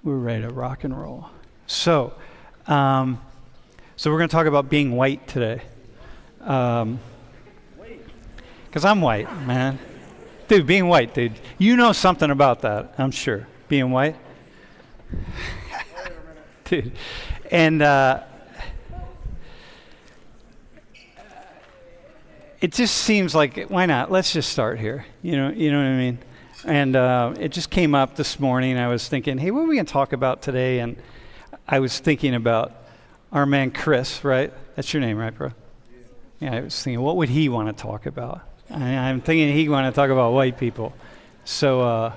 We're ready to rock and roll. So we're going to talk about being white today. Because I'm white, man. Dude, being white, dude. You know something about that, I'm sure. Being white. Dude. And it just seems like, why not? Let's just start here. You know what I mean? And it just came up this morning. I was thinking, hey, what are we going to talk about today? And I was thinking about our man Chris, right? That's your name, right, bro? Yeah, I was thinking, what would he want to talk about? I'm thinking he'd want to talk about white people. So,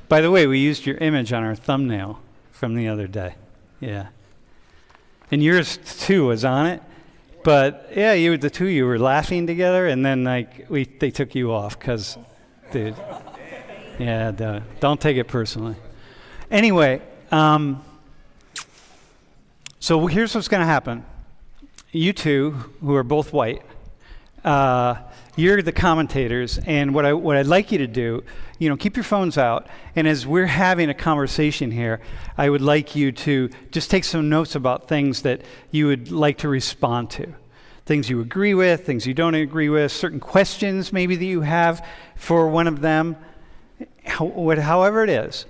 by the way, we used your image on our thumbnail from the other day. Yeah. And yours, too, was on it. But, yeah, the two of you were laughing together, and then, they took you off because, dude. Yeah, don't take it personally. Anyway, so here's what's going to happen. You two, who are both white, you're the commentators, and what I'd like you to do, keep your phones out, and as we're having a conversation here, I would like you to just take some notes about things that you would like to respond to. Things you agree with, things you don't agree with, certain questions maybe that you have for one of them, however it is.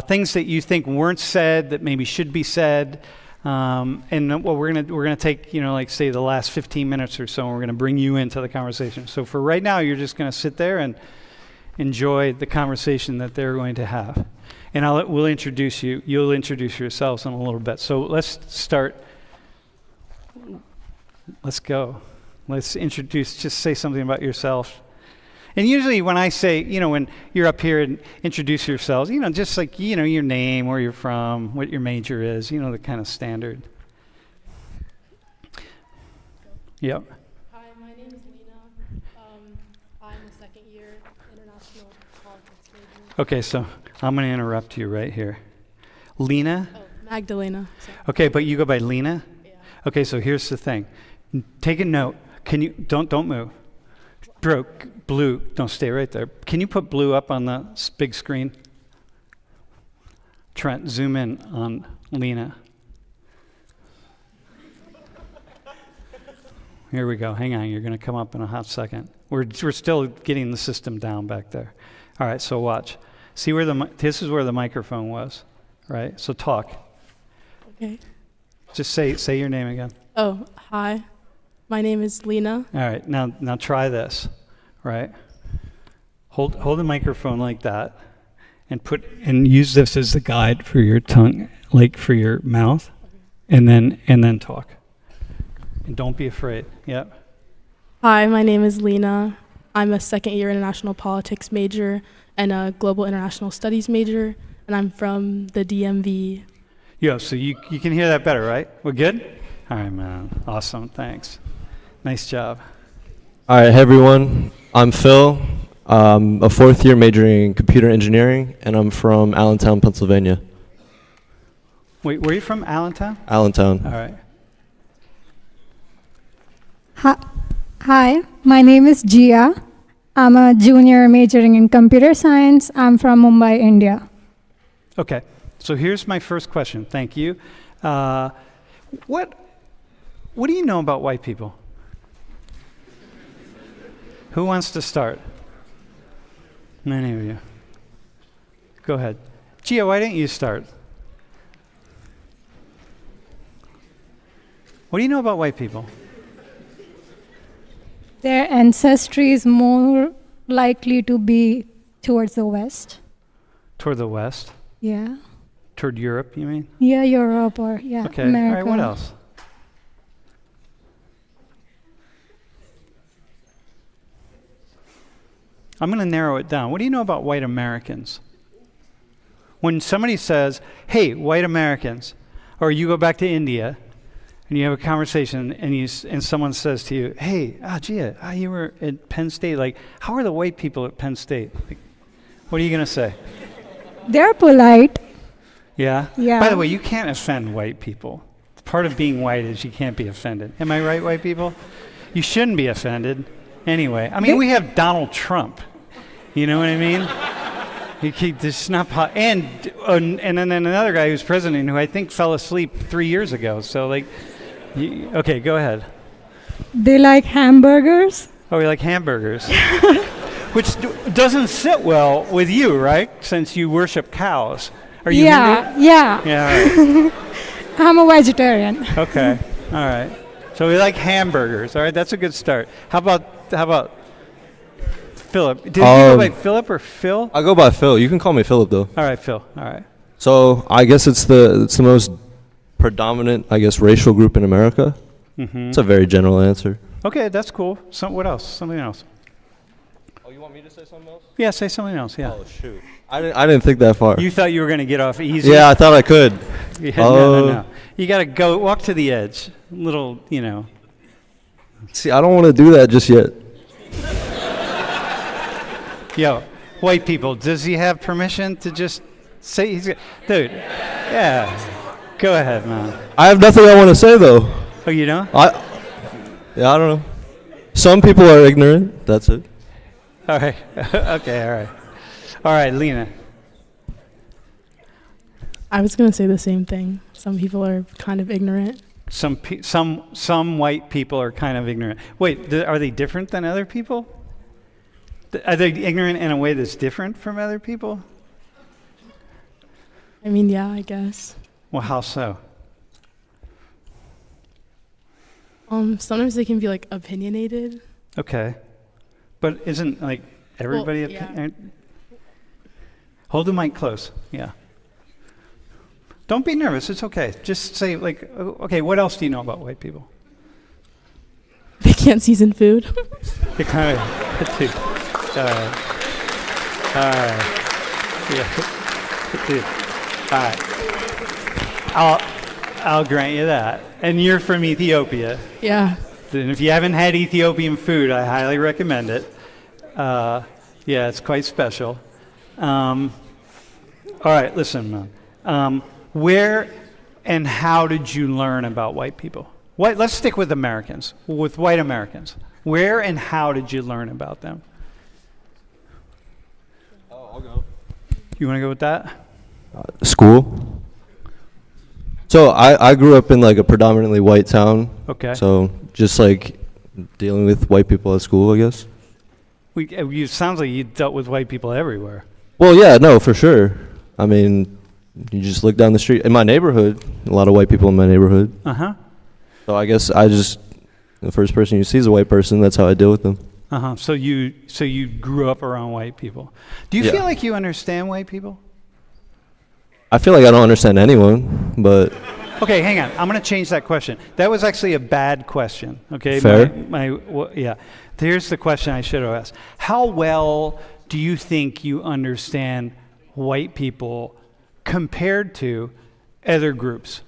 Things that you think weren't said that maybe should be said. And what we're gonna take, say the last 15 minutes or so, and we're gonna bring you into the conversation. So for right now, you're just gonna sit there and enjoy the conversation that they're going to have. And we'll introduce you. You'll introduce yourselves in a little bit. So let's start. Let's go. Let's introduce. Just say something about yourself. And usually when I say, when you're up here and introduce yourselves, just like, your name, where you're from, what your major is, the kind of standard. Yep. Hi, my name is Lena. I'm a second year international politics major. Okay, so I'm going to interrupt you right here. Lena? Oh, Magdalena. Sorry. Okay, but you go by Lena? Yeah. Okay, so here's the thing. Take a note. Can you, don't move. Blue, don't stay right there. Can you put blue up on the big screen? Trent, zoom in on Lena. Here we go. Hang on, you're going to come up in a hot second. We're still getting the system down back there. All right, so watch. See where this is where the microphone was, right? So talk. Okay. Just say your name again. Oh, hi. My name is Lena. All right, now try this, right? Hold the microphone like that, and use this as the guide for your tongue, like for your mouth, and then talk. And don't be afraid. Yep. Hi, my name is Lena. I'm a second year international politics major and a global international studies major, and I'm from the DMV. Yeah, so you can hear that better, right? We're good? All right, man. Awesome. Thanks. Nice job. All right, hey everyone. I'm Phil. I'm a fourth year majoring in computer engineering, and I'm from Allentown, Pennsylvania. Wait, where are you from? Allentown? Allentown. All right. Hi, my name is Jia. I'm a junior majoring in computer science. I'm from Mumbai, India. Okay, so here's my first question. Thank you. What do you know about white people? Who wants to start? Many of you. Go ahead. Gia, why don't you start? What do you know about white people? Their ancestry is more likely to be towards the west. Toward the west? Yeah. Toward Europe, you mean? Yeah, Europe or Okay. America. All right, what else? I'm going to narrow it down. What do you know about white Americans? When somebody says, hey, white Americans, or you go back to India and you have a conversation and someone says to you, hey, Gia, you were at Penn State. Like, how are the white people at Penn State? Like, what are you going to say? They're polite. Yeah? Yeah. By the way, you can't offend white people. Part of being white is you can't be offended. Am I right, white people? You shouldn't be offended. Anyway, I mean, we have Donald Trump. You know what I mean? He just not and then another guy who's president who I think fell asleep 3 years ago. So like, okay, go ahead. They like hamburgers. Oh, we like hamburgers, which doesn't sit well with you, right? Since you worship cows. Are you Hindu? Yeah. Yeah. All right. I'm a vegetarian. Okay. All right. So we like hamburgers. All right. That's a good start. How about Philip? Did you go by Philip or Phil? I go by Phil. You can call me Philip though. All right, Phil. All right. So I guess it's the most predominant, I guess, racial group in America. Mm-hmm. It's a very general answer. Okay, that's cool. What else? Something else. Oh, you want me to say something else? Yeah, say something else. Yeah. Oh shoot. I didn't think that far. You thought you were going to get off easy? Yeah, I thought I could. Yeah, no. You got to walk to the edge. Little, See, I don't want to do that just yet. Yo, white people, does he have permission to just say dude, yeah. Go ahead, man. I have nothing I want to say though. Oh, you don't? I don't know. Some people are ignorant. That's it. All right. Okay, all right. All right, Lena. I was going to say the same thing. Some people are kind of ignorant. Some white people are kind of ignorant. Wait, are they different than other people? Are they ignorant in a way that's different from other people? I mean, yeah, I guess. Well, how so? Sometimes they can be like opinionated. Okay. But isn't like everybody Well, yeah. Hold the mic close. Yeah. Don't be nervous. It's okay. Just say like, okay, what else do you know about white people? They can't season food. They kind of dude. All right. Yeah. Dude. All right. I'll grant you that. And you're from Ethiopia. Yeah. And if you haven't had Ethiopian food, I highly recommend it. Yeah, it's quite special. All right, listen, man. Where and how did you learn about white people? Let's stick with Americans, with white Americans. Where and how did you learn about them? Oh, I'll go. You want to go with that? School. So I grew up in like a predominantly white town. Okay. So just like dealing with white people at school, I guess. It sounds like you dealt with white people everywhere. Well, yeah, no, for sure. I mean, you just look down the street. In my neighborhood, a lot of white people in my neighborhood. Uh-huh. So I guess the first person you see is a white person. That's how I deal with them. Uh-huh. So you grew up around white people. Do you Yeah. feel like you understand white people? I feel like I don't understand anyone, but Okay, hang on. I'm going to change that question. That was actually a bad question. Okay. Fair. Yeah. Here's the question I should have asked. How well do you think you understand white people compared to other groups,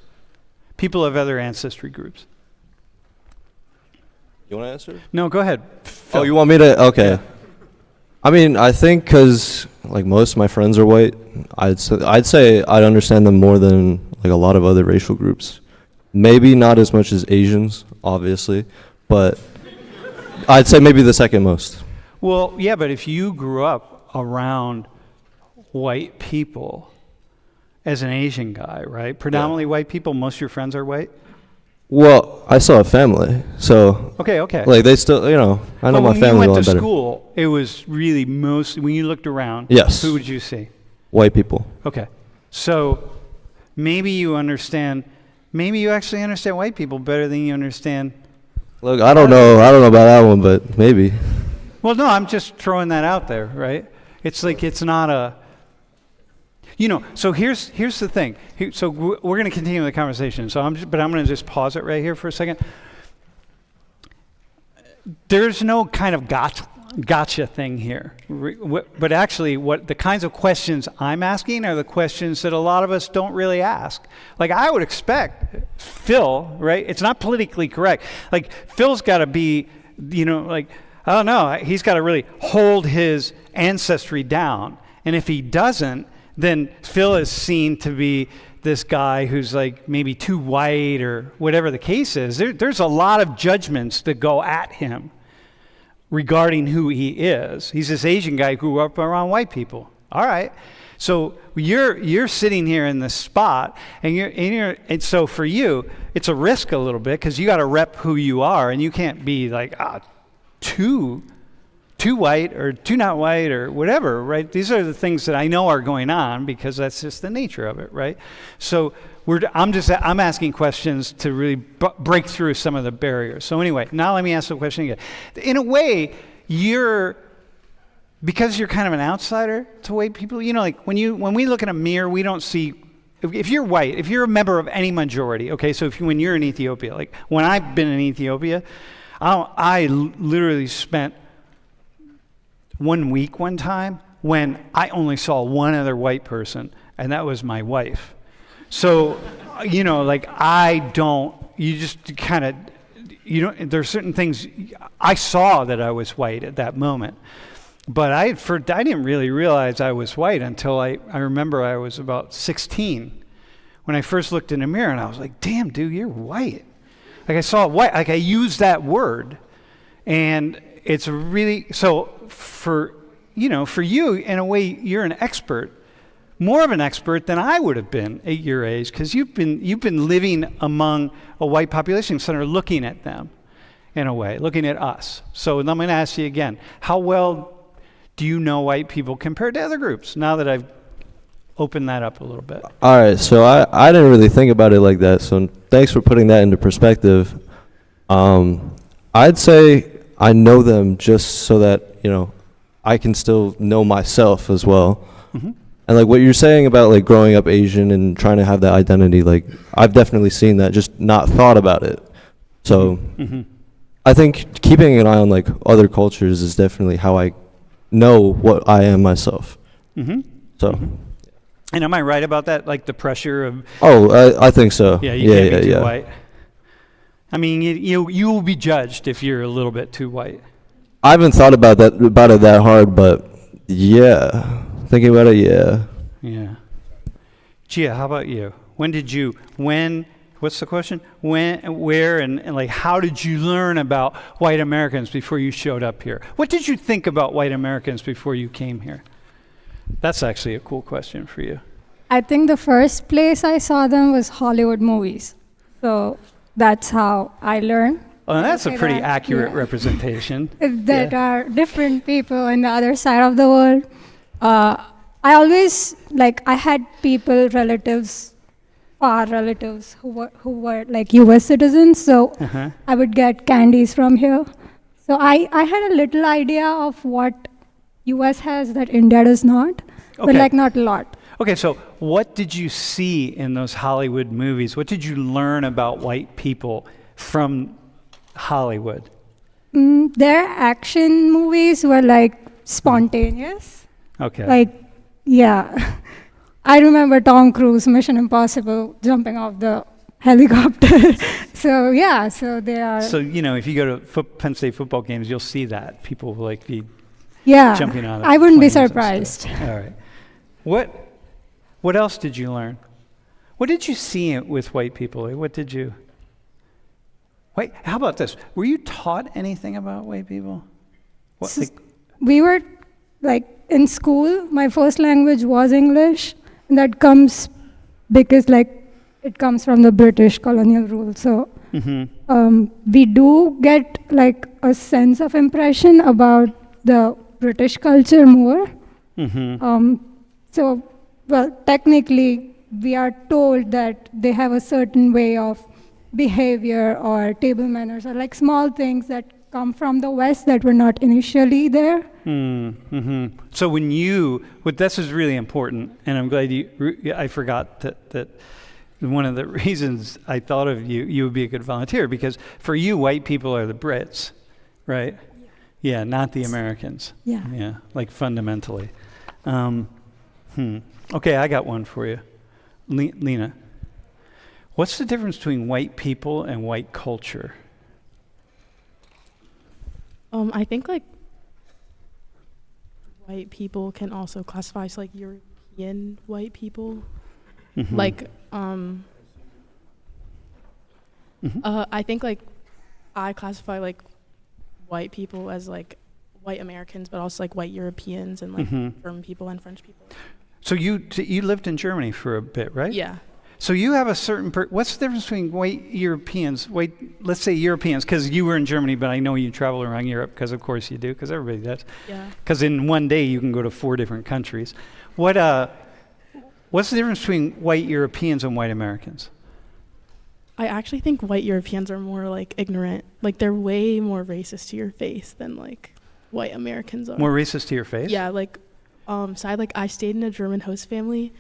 people of other ancestry groups? you want to answer? No, go ahead. Phil. Oh, you want me to? Okay. Yeah. I mean, I think because like most of my friends are white, I'd say I'd understand them more than like a lot of other racial groups. Maybe not as much as Asians, obviously, but I'd say maybe the second most. Well, yeah, but if you grew up around white people as an Asian guy, right? Predominantly white people, most of your friends are white? Well, I still have family, so Okay. like they still, I know But my when family you a went lot to better. school, it was really when you looked around, Yes. who would you see? White people. Okay. So maybe you actually understand white people better than you understand. Look, I don't know about that one, but maybe. Well, no, I'm just throwing that out there, right? It's like it's not a. So here's the thing. So we're going to continue the conversation. So I'm going to just pause it right here for a second. There's no kind of gotcha thing here. But actually, what the kinds of questions I'm asking are the questions that a lot of us don't really ask. Like I would expect Phil, right? It's not politically correct. Like Phil's got to be, like I don't know. He's got to really hold his ancestry down. And if he doesn't, then Phil is seen to be this guy who's like maybe too white or whatever the case is. There's a lot of judgments that go at him regarding who he is. He's this Asian guy who grew up around white people. All right. So you're sitting here in this spot, and so for you, it's a risk a little bit because you got to rep who you are, and you can't be like too white or too not white or whatever, right? These are the things that I know are going on because that's just the nature of it, right? So I'm asking questions to really break through some of the barriers. So anyway, now let me ask the question again. In a way, because you're kind of an outsider to white people, like when we look in a mirror, we don't see, if you're white, if you're a member of any majority, okay, so when you're in Ethiopia, like when I've been in Ethiopia, I literally spent 1 week one time when I only saw one other white person, and that was my wife. So, there's certain things, I saw that I was white at that moment. But I didn't really realize I was white until I remember I was about 16 when I first looked in the mirror and I was like, damn, dude, you're white. Like I saw white, like I used that word. And it's really, so for you, in a way, you're an expert, more of an expert than I would have been at your age because you've been living among a white population center looking at them in a way, looking at us. So I'm going to ask you again, how well do you know white people compared to other groups now that I've opened that up a little bit? All right, so I didn't really think about it like that, so thanks for putting that into perspective. I'd say I know them just so that, I can still know myself as well. Mm-hmm. And like what you're saying about like growing up Asian and trying to have that identity, like I've definitely seen that, just not thought about it. So Mm-hmm. I think keeping an eye on like other cultures is definitely how I know what I am myself. Mm-hmm. So. Mm-hmm. And am I right about that? Like the pressure of... Oh, I think so. Yeah, you can't be too white. I mean, you will be judged if you're a little bit too white. I haven't thought about it that hard, but yeah, thinking about it, yeah. Yeah. Gia, how about you? What's the question? When, where, and like how did you learn about white Americans before you showed up here? What did you think about white Americans before you came here? That's actually a cool question for you. I think the first place I saw them was Hollywood movies. So that's how I learned. Well, that's a pretty that, accurate yeah. representation. That are different people on the other side of the world. I always, I had relatives, far relatives who were like US citizens, so Uh-huh. I would get candies from here. So I had a little idea of what US has that India does not, Okay. but not a lot. Okay, so what did you see in those Hollywood movies? What did you learn about white people from Hollywood? Their action movies were spontaneous. Okay. Yeah. I remember Tom Cruise, Mission Impossible, jumping off the helicopter. So they are. So, if you go to Penn State football games, you'll see that. People will be Yeah, jumping out of I wouldn't be planes and surprised. stuff. All right. What else did you learn? What did you see with white people? Wait, how about this? Were you taught anything about white people? We were in school, my first language was English, and that comes because it comes from the British colonial rule. So Mm-hmm. We do get a sense of impression about the British culture more. Mm-hmm. Technically, we are told that they have a certain way of behavior or table manners or small things that come from the West that were not initially there. Mm-hmm. So this is really important, and I'm glad I forgot that one of the reasons I thought of you would be a good volunteer, because for you, white people are the Brits, right? Yeah, not the Americans. Yeah. Yeah, fundamentally. Okay, I got one for you. Lena, what's the difference between white people and white culture? I think white people can also classify as European white people. Mm-hmm. I think I classify white people as white Americans, but also like white Europeans and like Mhm. German people and French people. So you lived in Germany for a bit, right? Yeah. So you have a certain what's the difference between white Europeans, let's say Europeans, because you were in Germany, but I know you travel around Europe, because of course you do, because everybody does. Yeah. Because in one day you can go to 4 different countries. What's the difference between white Europeans and white Americans? I actually think white Europeans are more like ignorant. Like they're way more racist to your face than like white Americans are. More racist to your face? Yeah, like so I stayed in a German host family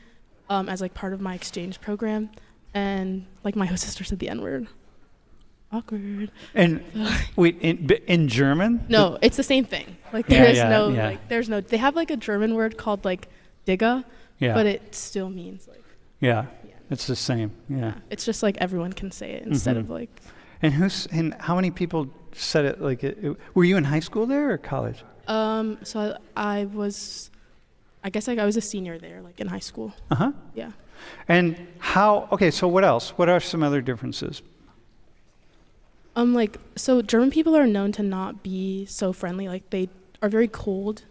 as like part of my exchange program, and like my host sister said the N-word. Awkward. And wait, in German? No, it's the same thing. Like there's no they have like a German word called like Digga, Yeah. but it still means like Yeah. yeah. It's the same. Yeah. It's just like everyone can say it instead Mhm. of like And how many people said it like were you in high school there or college? so I guess like I was a senior there, like in high school. Uh-huh. Yeah. And so what else? What are some other differences? Like so German people are known to not be so friendly. Like they are very cold.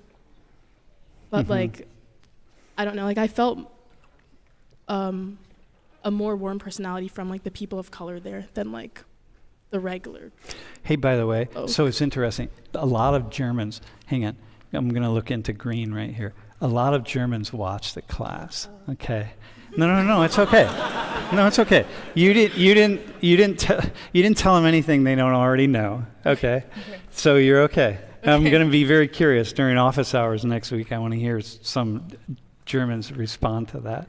But Mhm. like I don't know, like I felt a more warm personality from like the people of color there than like the regular. Hey, by the way, Oh. so it's interesting. A lot of Germans, hang on, I'm going to look into green right here. A lot of Germans watch the class. Okay. No, it's okay. No, it's okay. You didn't tell them anything they don't already know. Okay. So you're okay. I'm going to be very curious during office hours next week. I want to hear some Germans respond to that.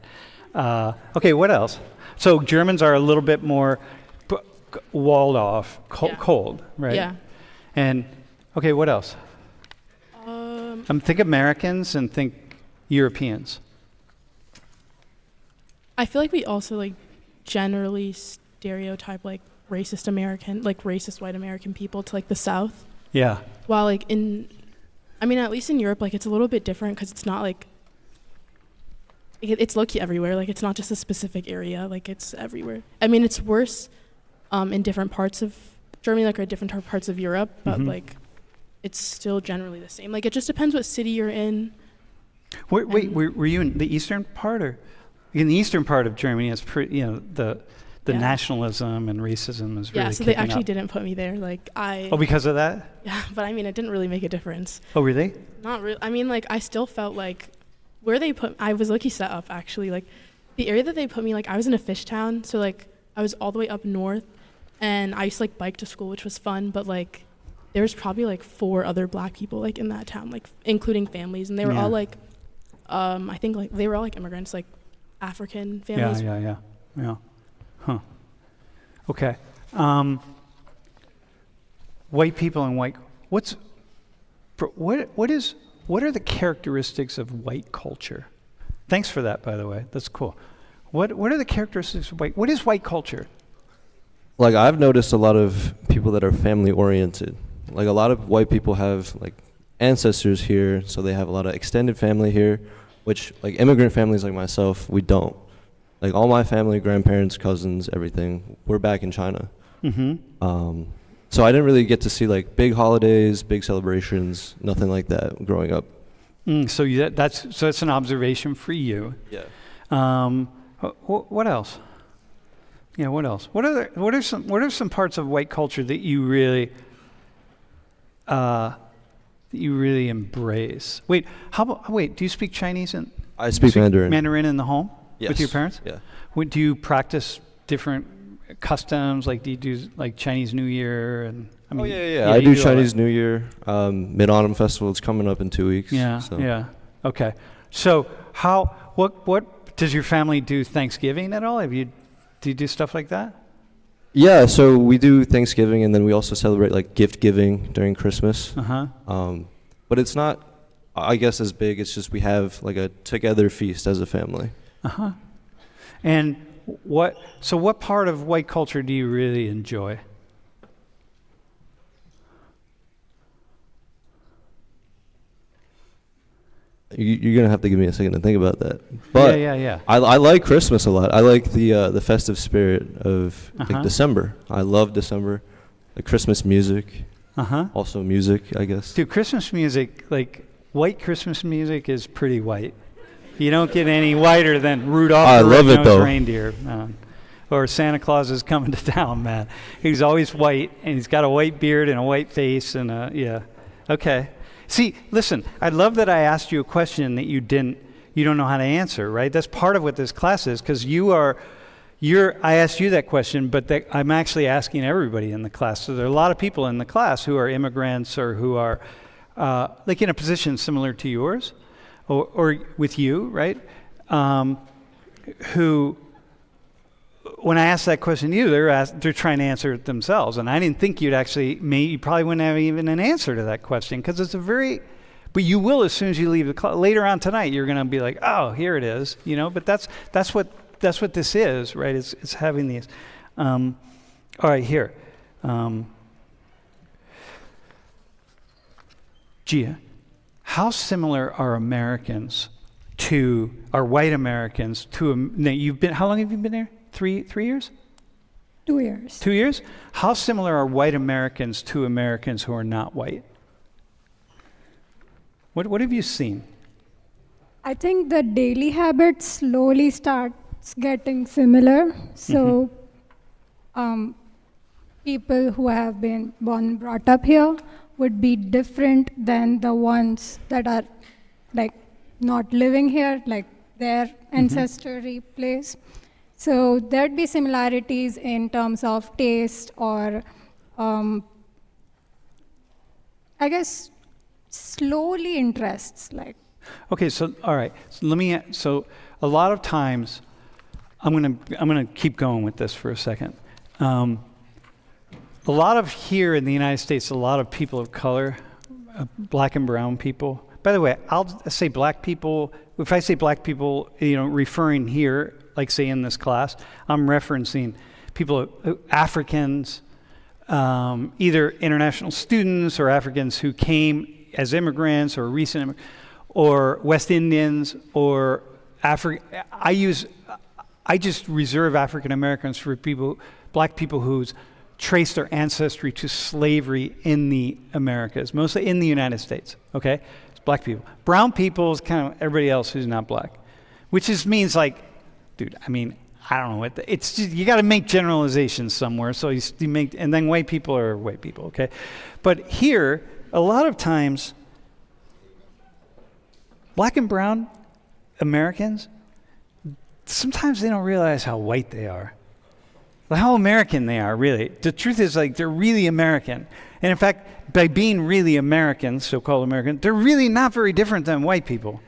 Okay, what else? So Germans are a little bit more walled off, Yeah. cold, right? Yeah. And okay, what else? Think Americans and think Europeans. I feel like we also like generally stereotype like racist white American people to like the South. Yeah. While like at least in Europe, like it's a little bit different because it's not like it's low-key everywhere. Like it's not just a specific area. Like it's everywhere. I mean, it's worse in different parts of Germany, like or different parts of Europe, but Mhm. like it's still generally the same. Like it just depends what city you're in. Wait, were you in the eastern part or? In the eastern part of Germany, it's the Yeah. nationalism and racism is really Yeah, so they kicking actually up. didn't put me there. Like Oh, because of that? yeah, but I mean, it didn't really make a difference. Oh, really? Not really. I mean, like I still felt like where they put, I was lucky set up actually. Like the area that they put me, like I was in a fish town, so like I was all the way up north, and I used to like bike to school, which was fun. But like there was probably like 4 other black people like in that town, like including families, and they were Yeah. all like, I think like they were all like immigrants, like African families. Yeah. Huh. Okay. White people and what are the characteristics of white culture? Thanks for that, by the way. That's cool. What are the characteristics of what is white culture? Like I've noticed a lot of people that are family oriented. Like a lot of white people have like ancestors here, so they have a lot of extended family here, which like immigrant families like myself, we don't. Like all my family, grandparents, cousins, everything, we're back in China. Mm-hmm. So I didn't really get to see like big holidays, big celebrations, nothing like that growing up. So that's an observation for you. Yeah. What else? Yeah. What else? What are some parts of white culture that you really embrace? Wait. Do you speak Chinese and I speak Mandarin. Mandarin in the home Yes. with your parents? Yeah. Do you practice different customs? Like, do you do like Chinese New Year and? I you do all Chinese that. New Year, Mid-Autumn Festival. It's coming up in 2 weeks. Yeah. So. Yeah. Okay. So what does your family do Thanksgiving at all? Do you do stuff like that? Yeah, so we do Thanksgiving, and then we also celebrate like gift giving during Christmas. Uh-huh. But it's not, I guess, as big. It's just we have like a together feast as a family. Uh-huh. And what part of white culture do you really enjoy? You're gonna have to give me a second to think about that. But Yeah. I like Christmas a lot. I like the festive spirit of Uh-huh. like December. I love December, the Christmas music. Also music, I guess. Dude, Christmas music, like white Christmas music is pretty white. You don't get any whiter than Rudolph I the love it, Red-Nosed though. Reindeer. Or Santa Claus is coming to town, man. He's always white, and he's got a white beard and a white face, and yeah. Okay. See, listen, I love that I asked you a question that you don't know how to answer, right? That's part of what this class is, because I asked you that question, but I'm actually asking everybody in the class. So there are a lot of people in the class who are immigrants or who are like in a position similar to yours, or with you, right? Who, when I asked that question to you, they're trying to answer it themselves, and I didn't think you probably wouldn't have even an answer to that question, because it's but you will as soon as you leave the class. Later on tonight, you're going to be like, oh, here it is, But that's what this is, right? It's having these. All right, here. Gia, how similar are white Americans to? How long have you been there? 3 years? 2 years. 2 years? How similar are white Americans to Americans who are not white? What have you seen? I think the daily habits slowly starts getting similar. So people who have been born and brought up here would be different than the ones that are like not living here, like their ancestry place. So there'd be similarities in terms of taste or I guess slowly interests, like. Okay, so all right. So a lot of times, I'm gonna keep going with this for a second. A lot of here in the United States, a lot of people of color, black and brown people. By the way, I'll say black people. If I say black people, referring here, like say in this class, I'm referencing people, Africans, either international students or Africans who came as immigrants or recent or West Indians or I just reserve African Americans for black people who's traced their ancestry to slavery in the Americas, mostly in the United States, okay? It's black people. Brown people is kind of everybody else who's not black, which means like, dude, I mean, I don't know what, it's just, you got to make generalizations somewhere, so you make, and then white people are white people, okay? But here, a lot of times, black and brown Americans, sometimes they don't realize how white they are. How American they are, really. The truth is, like, they're really American. And in fact, by being really American, so-called American, they're really not very different than white people.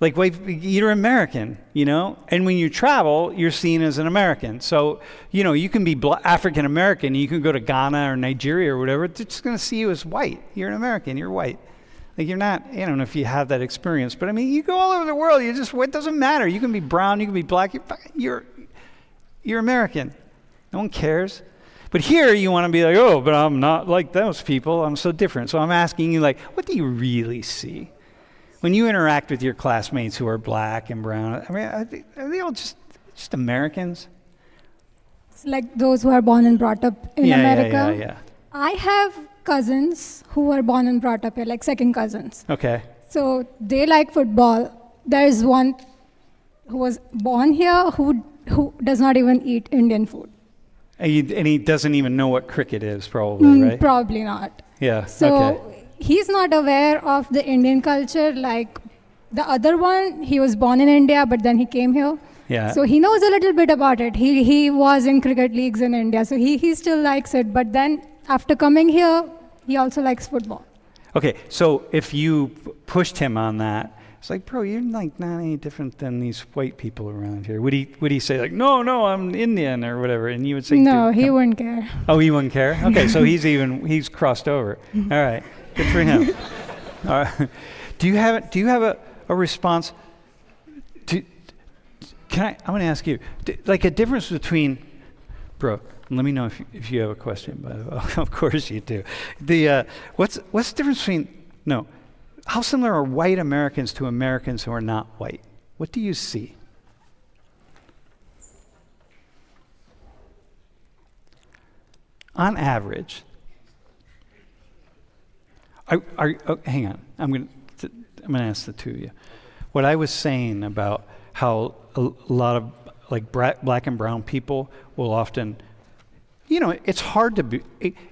Like, you're American, And when you travel, you're seen as an American. So, you can be African American, you can go to Ghana or Nigeria or whatever, they're just going to see you as white. You're an American, you're white. Like, you're not, I don't know if you have that experience, but I mean, you go all over the world, it doesn't matter. You can be brown, you can be black, you're American. No one cares. But here you want to be like, oh, but I'm not like those people. I'm so different. So I'm asking you, like, what do you really see? When you interact with your classmates who are black and brown, I mean, are they all just Americans? It's like those who are born and brought up in America. Yeah. I have cousins who were born and brought up here, like second cousins. Okay. So they like football. There's one who was born here who does not even eat Indian food. And he doesn't even know what cricket is, probably, right? Probably not. Yeah, So okay. he's not aware of the Indian culture like the other one. He was born in India, but then he came here. Yeah. So he knows a little bit about it. He was in cricket leagues in India, so he still likes it. But then after coming here, he also likes football. Okay, so if you pushed him on that, it's like, bro, you're like not any different than these white people around here. Would he say like, no, I'm Indian or whatever, and you would say, No, he wouldn't care. Oh, he wouldn't care. Okay, so he's crossed over. All right, good for him. All right. Do you have a response? I'm going to ask you, like a difference between, bro. Let me know if you have a question. By the way, of course you do. What's the difference between how similar are white Americans to Americans who are not white? What do you see? On average, Hang on. I'm going to ask the two of you. What I was saying about how a lot of like black and brown people will often, it's hard to be,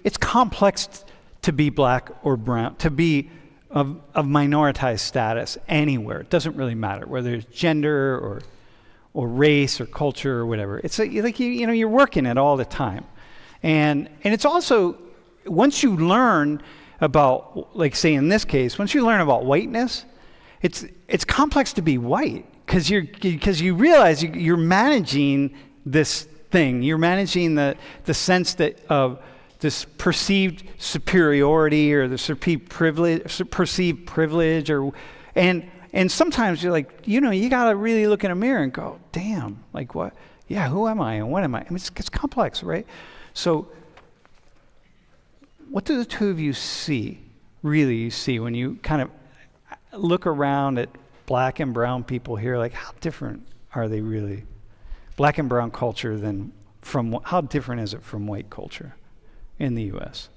it's complex to be black or brown, to be of minoritized status anywhere. It doesn't really matter whether it's gender or race or culture or whatever. It's like you're working it all the time, and it's also once you learn about, like say in this case, once you learn about whiteness, it's complex to be white because you realize you're managing this thing. You're managing the sense that of this perceived superiority or the perceived privilege, and sometimes you're like, you got to really look in a mirror and go, damn, like what? Yeah, who am I and what am I? I mean, it's complex, right? So what do the two of you see when you kind of look around at black and brown people here? Like, how different are they really? Black and brown culture how different is it from white culture in the U.S.?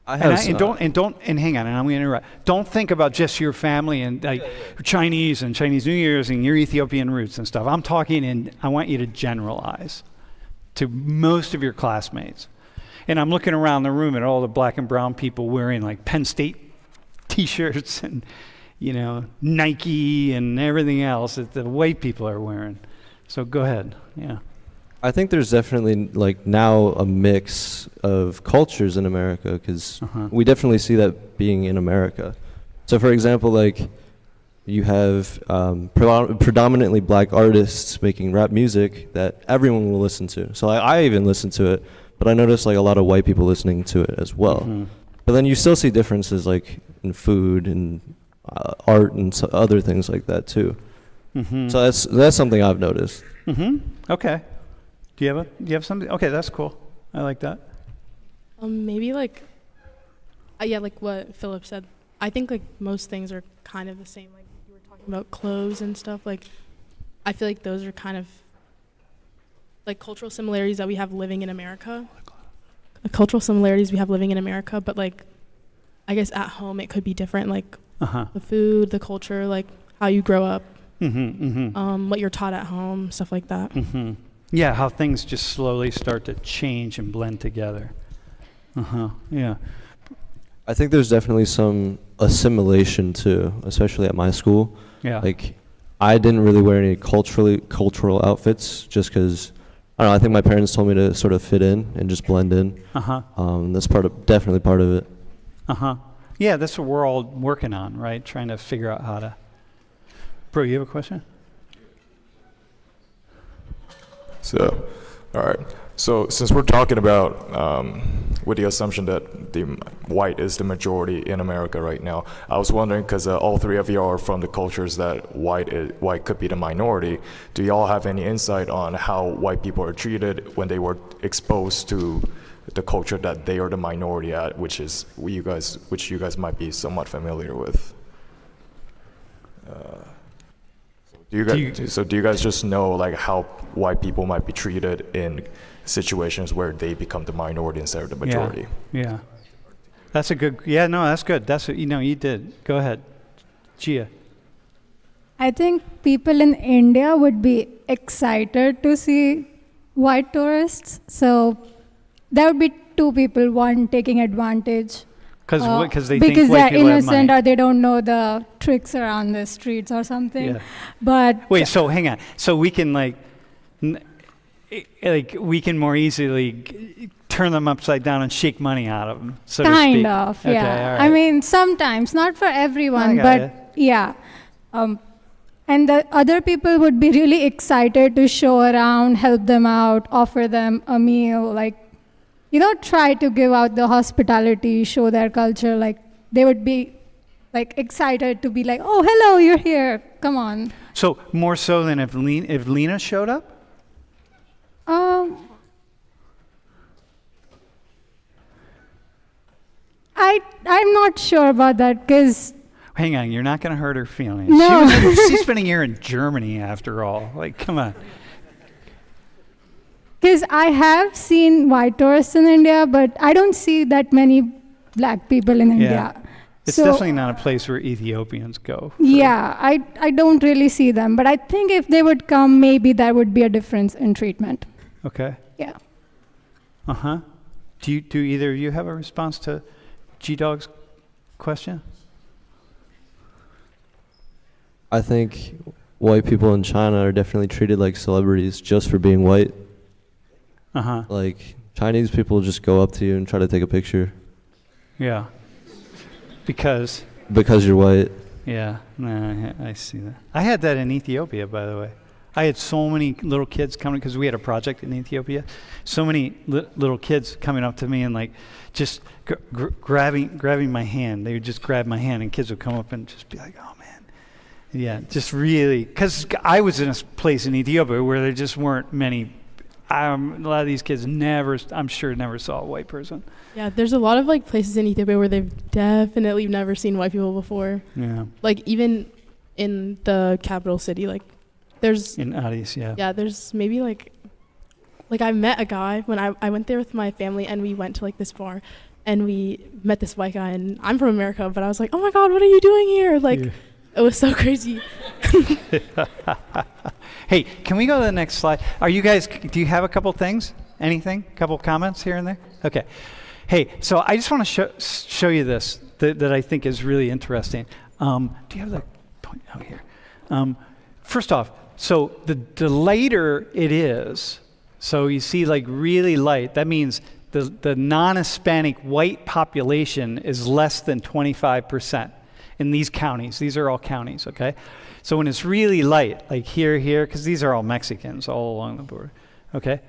And hang on, and I'm going to interrupt. Don't think about just your family and Chinese and Chinese New Year's and your Ethiopian roots and stuff. I'm talking, and I want you to generalize to most of your classmates. And I'm looking around the room at all the black and brown people wearing like Penn State T-shirts and Nike and everything else that the white people are wearing. So go ahead. Yeah. I think there's definitely like now a mix of cultures in America because we definitely see that being in America. So for example, like you have predominantly black artists making rap music that everyone will listen to. So I even listen to it, but I notice like a lot of white people listening to it as well. But then you still see differences like in food and art and other things like that too. So that's something I've noticed. Okay. Do you have something? Okay, that's cool. I like that. Maybe like what Philip said. I think like most things are kind of the same. Like you were talking about clothes and stuff. Like I feel like those are kind of like cultural similarities that we have living in America. But like I guess at home it could be different. Like the food, the culture, like how you grow up, what you're taught at home, stuff like that. Yeah, how things just slowly start to change and blend together. Yeah. I think there's definitely some assimilation too, especially at my school. Yeah. Like, I didn't really wear any cultural outfits just because, I don't know, I think my parents told me to sort of fit in and just blend in. That's definitely part of it. Yeah, that's what we're all working on, right? Trying to figure out how to. Bro, you have a question? So, all right. So since we're talking about with the assumption that the white is the majority in America right now, I was wondering, because all three of you are from the cultures that white could be the minority, do y'all have any insight on how white people are treated when they were exposed to the culture that they are the minority at, which you guys might be somewhat familiar with? Do you guys just know like how white people might be treated in situations where they become the minority instead of the majority? Yeah. That's a good. Yeah, no, that's good. That's what you did. Go ahead, Gia. I think people in India would be excited to see white tourists. So there would be two people, one taking advantage. Because they because think white they're people have innocent money. or they don't know the tricks around the streets or something. Yeah. But Wait, so hang on. So we can we can more easily turn them upside down and shake money out of them, so to speak. kind of, Okay, yeah. all right. I mean, sometimes, not for everyone, I got but yeah. And the other people would be really excited to show around, help them out, offer them a meal, like, try to give out the hospitality, show their culture. Like, they would be like excited to be like, oh, hello, you're here, come on. So more so than if Lena showed up? I'm not sure about that because Hang on, you're not going to hurt her feelings. No. She's spending a year in Germany after all. Like, come on. Because I have seen white tourists in India, but I don't see that many black people in India. It's So, definitely not a place where Ethiopians go. yeah, I don't really see them. But I think if they would come, maybe there would be a difference in treatment. Okay. Yeah. Uh-huh. Do either of you have a response to G-Dog's question? I think white people in China are definitely treated like celebrities just for being white. Uh-huh. Like, Chinese people just go up to you and try to take a picture Yeah. Because, because you're white. yeah, no, I see that. I had that in Ethiopia, by the way. I had so many little kids coming, because we had a project in Ethiopia. So many little kids coming up to me and like just grabbing my hand. They would just grab my hand, and kids would come up and just be like, "Oh man." Yeah, just really, because I was in a place in Ethiopia where there just weren't many. A lot of these kids I'm sure never saw a white person. Yeah, there's a lot of like places in Ethiopia where they've definitely never seen white people before. Yeah. Like even in the capital city, like there's In Addis, yeah. yeah, there's maybe like I met a guy when I went there with my family, and we went to like this bar, and we met this white guy, and I'm from America, but I was like, oh my God, what are you doing here? Like, Yeah. it was so crazy. Hey, can we go to the next slide? Are you guys, do you have a couple things? Anything? A couple comments here and there? Okay. Hey, so I just want to show you this that I think is really interesting. Do you have the point out here? First off, so the lighter it is, so you see like really light, that means the non-Hispanic white population is less than 25% in these counties. These are all counties, okay? So when it's really light, like here, because these are all Mexicans all along the border, okay?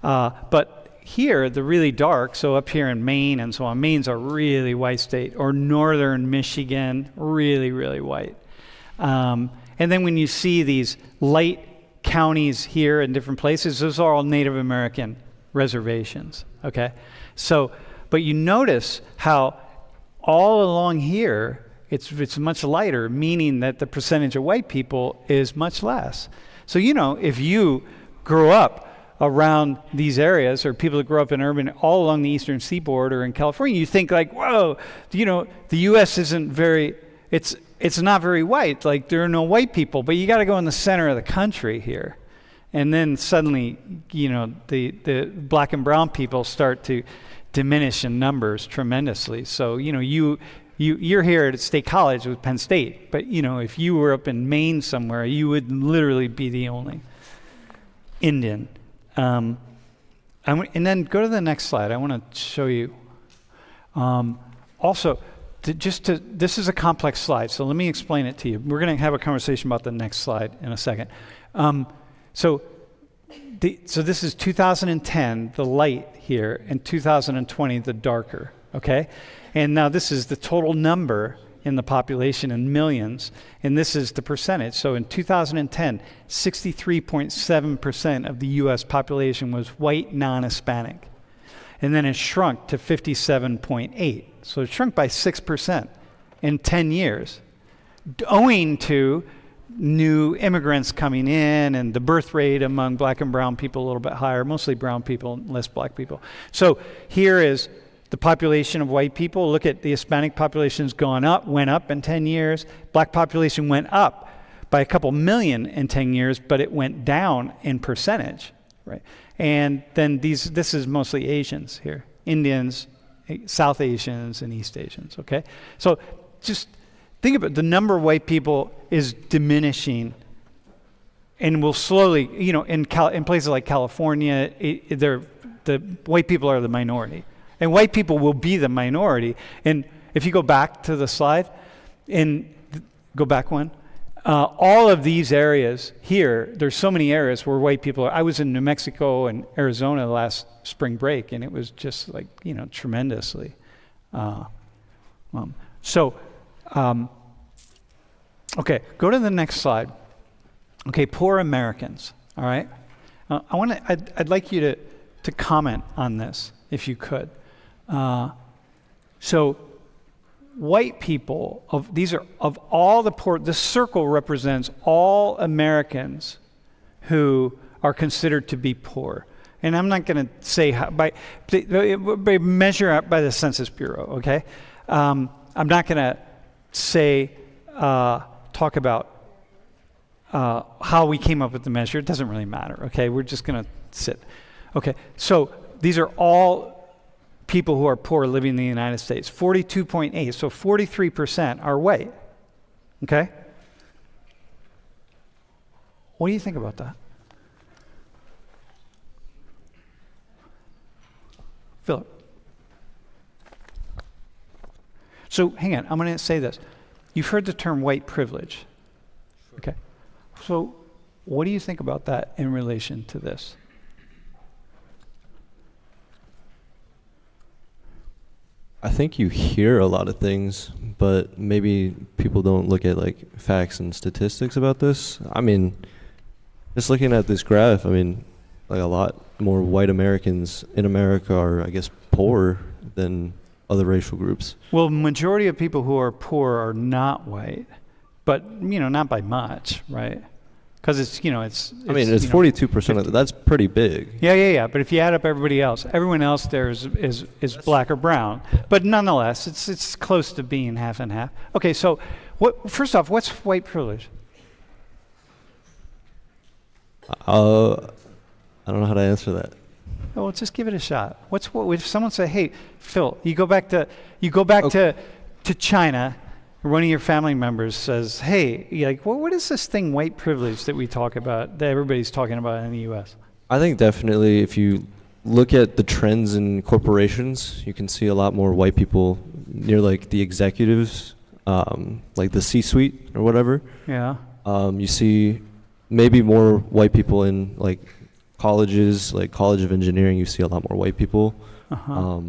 But here, the really dark, so up here in Maine and so on, Maine's a really white state, or northern Michigan, really, really white. And then when you see these light counties here in different places, those are all Native American reservations, okay? So, but you notice how all along here, it's much lighter, meaning that the percentage of white people is much less. So, you know, if you grow up around these areas, or people that grow up in urban all along the eastern seaboard or in California, you think like, whoa, you know, the U.S. isn't very, it's not very white. Like, there are no white people, but you got to go in the center of the country here. And then suddenly, you know, the black and brown people start to diminish in numbers tremendously. So, you know, you're here at State College with Penn State, but, you know, if you were up in Maine somewhere, you would literally be the only Indian. And then go to the next slide. I want to show you. Also, this is a complex slide, so let me explain it to you. We're going to have a conversation about the next slide in a second. So this is 2010, the light here, and 2020, the darker, okay? And now this is the total number in the population in millions, and this is the percentage. So in 2010, 63.7% of the U.S. population was white, non-Hispanic. And then it shrunk to 57.8. So it shrunk by 6% in 10 years, owing to new immigrants coming in and the birth rate among black and brown people a little bit higher, mostly brown people, less black people. So here is the population of white people. Look at the Hispanic population's went up in 10 years. Black population went up by a couple million in 10 years, but it went down in percentage, right? And then this is mostly Asians here, Indians, South Asians, and East Asians, okay? So just think about the number of white people is diminishing and will slowly, you know, in places like California, the white people are the minority. And white people will be the minority. And if you go back to the slide, go back one, all of these areas here, there's so many areas where white people are. I was in New Mexico and Arizona last spring break, and it was just like, you know, tremendously. Okay, go to the next slide. Okay, poor Americans, all right? I'd like you to comment on this, if you could. So white people, of all the poor, this circle represents all Americans who are considered to be poor. And I'm not going to say how, by measure up by the Census Bureau, okay? I'm not going to say, talk about how we came up with the measure. It doesn't really matter, okay? We're just going to sit. Okay, so these are all people who are poor living in the United States. 42.8, so 43% are white, okay? What do you think about that? Philip. So hang on, I'm going to say this. You've heard the term white privilege. Okay. So what do you think about that in relation to this? I think you hear a lot of things, but maybe people don't look at like facts and statistics about this. I mean, just looking at this graph, I mean, like a lot more white Americans in America are, I guess, poorer than other racial groups. Well, majority of people who are poor are not white, but not by much, right? Because it's I mean, it's 42% of that's pretty big. Yeah. But if you add up everyone else there is black or brown. But nonetheless, it's close to being half and half. Okay, so first off, what's white privilege? I don't know how to answer that. Oh, well, just give it a shot. If someone say, "Hey, Phil, you go back to China," one of your family members says, "Hey, you're like, what is this thing, white privilege, that we talk about, that everybody's talking about in the U.S.?" I think definitely if you look at the trends in corporations, you can see a lot more white people near like the executives, like the C-suite or whatever. Yeah. You see maybe more white people in like colleges, like College of Engineering, you see a lot more white people. Uh-huh.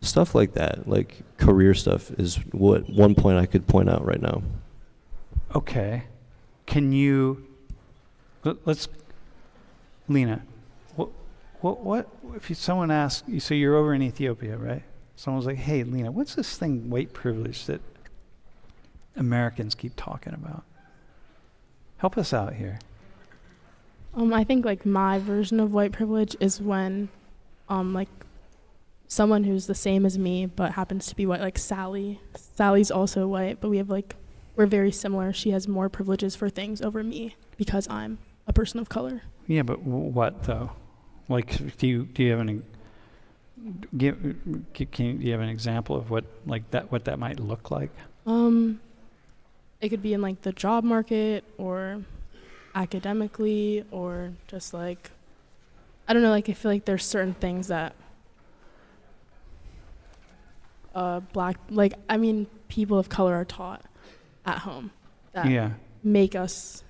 Stuff like that, like career stuff is what one point I could point out right now. Okay. Can you, let's, Lena, what if someone asks you, so you're over in Ethiopia, right? Someone's like, "Hey, Lena, what's this thing, white privilege, that Americans keep talking about?" Help us out here. I think like my version of white privilege is when like someone who's the same as me but happens to be white, like Sally. Sally's also white, but we're very similar. She has more privileges for things over me because I'm a person of color. Yeah, but what though? Like, do you have do you have an example of what that might look like? It could be in like the job market or academically or just like, I don't know, like I feel like there's certain things that people of color are taught at home that make us,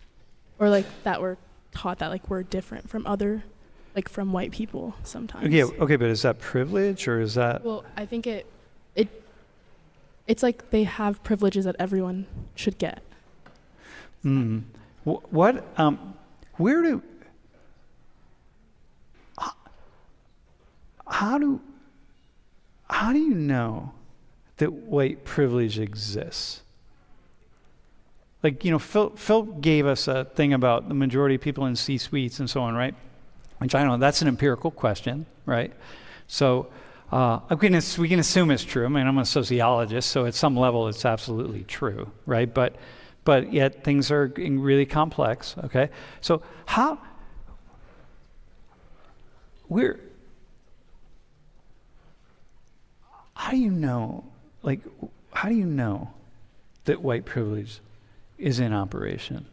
or like that we're taught that like we're different from from white people sometimes. Okay, but is that privilege or is that? Well, I think it's like they have privileges that everyone should get. How do you know that white privilege exists? Like, Phil gave us a thing about the majority of people in C-suites and so on, right? Which I know that's an empirical question, right? So we can assume it's true. I mean, I'm a sociologist, so at some level it's absolutely true, right? But yet things are really complex, okay? So how do you know, that white privilege is in operation?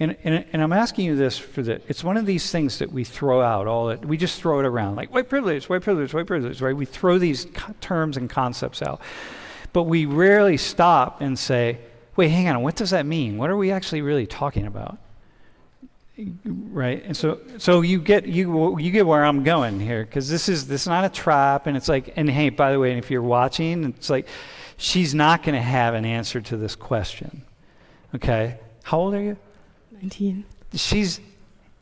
And I'm asking you this it's one of these things that we throw out we just throw it around, like white privilege, right? We throw these terms and concepts out, but we rarely stop and say, wait, hang on, what does that mean? What are we actually really talking about? Right? And so you get where I'm going here, because this is not a trap, and it's like, and hey, by the way, and if you're watching, it's like, she's not going to have an answer to this question. Okay? How old are you? 19.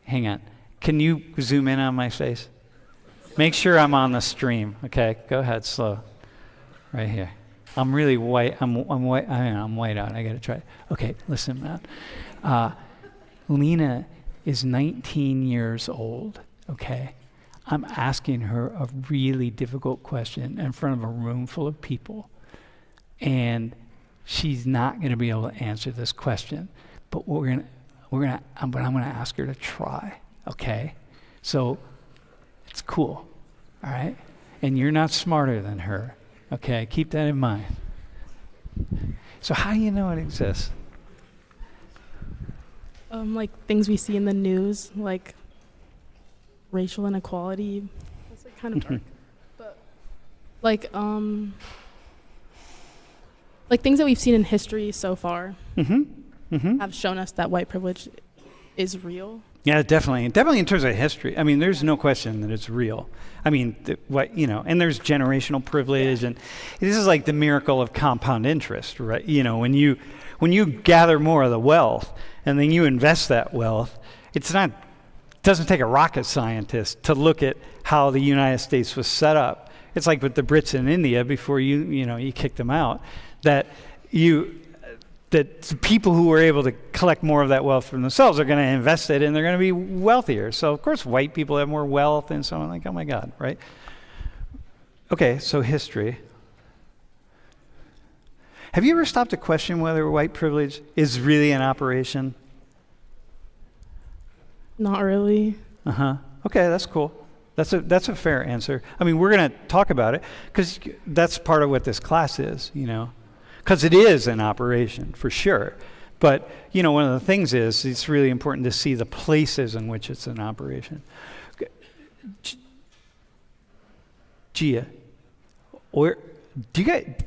Hang on. Can you zoom in on my face? Make sure I'm on the stream. Okay, go ahead, slow. Right here. I'm really white. I'm white. I'm white out. I got to try it. Okay, listen, man. Lena is 19 years old, okay? I'm asking her a really difficult question in front of a room full of people, and she's not going to be able to answer this question. But I'm going to ask her to try, okay? So it's cool, all right? And you're not smarter than her, okay? Keep that in mind. So how do you know it exists? Like things we see in the news, like racial inequality. That's like kind of dark, but like things that we've seen in history so far have shown us that white privilege is real. Yeah, definitely in terms of history. I mean, there's no question that it's real. I mean, and there's generational privilege, and this is like the miracle of compound interest, right? You know, when you gather more of the wealth and then you invest that wealth, it doesn't take a rocket scientist to look at how the United States was set up. It's like with the Brits in India before you kicked them out, that the people who were able to collect more of that wealth for themselves are going to invest it, and they're going to be wealthier. So of course white people have more wealth, and so I'm like, oh my God, right? Okay, so history. Have you ever stopped to question whether white privilege is really an operation? Not really. Okay, that's cool. That's a fair answer. I mean, we're going to talk about it because that's part of what this class is, because it is an operation for sure. But one of the things is it's really important to see the places in which it's an operation. Gia, do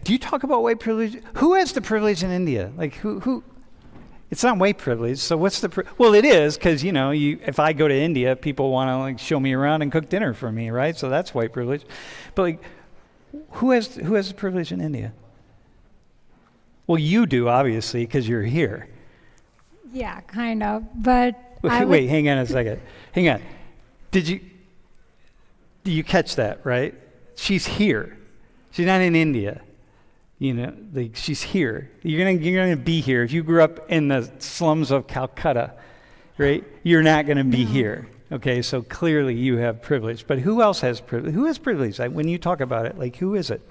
you talk about white privilege? Who has the privilege in India? Like who? It's not white privilege. So what's well, it is, because if I go to India, people want to show me around and cook dinner for me, right? So that's white privilege. But who has the privilege in India? Well, you do, obviously, because you're here. Yeah, kind of. But wait, hang on a second. Hang on. Did you catch that, right? She's here. She's not in India. She's here. You're gonna be here. If you grew up in the slums of Calcutta, right? You're not gonna be here. Okay, so clearly you have privilege. But who else has privilege? Who has privilege? When you talk about it, who is it?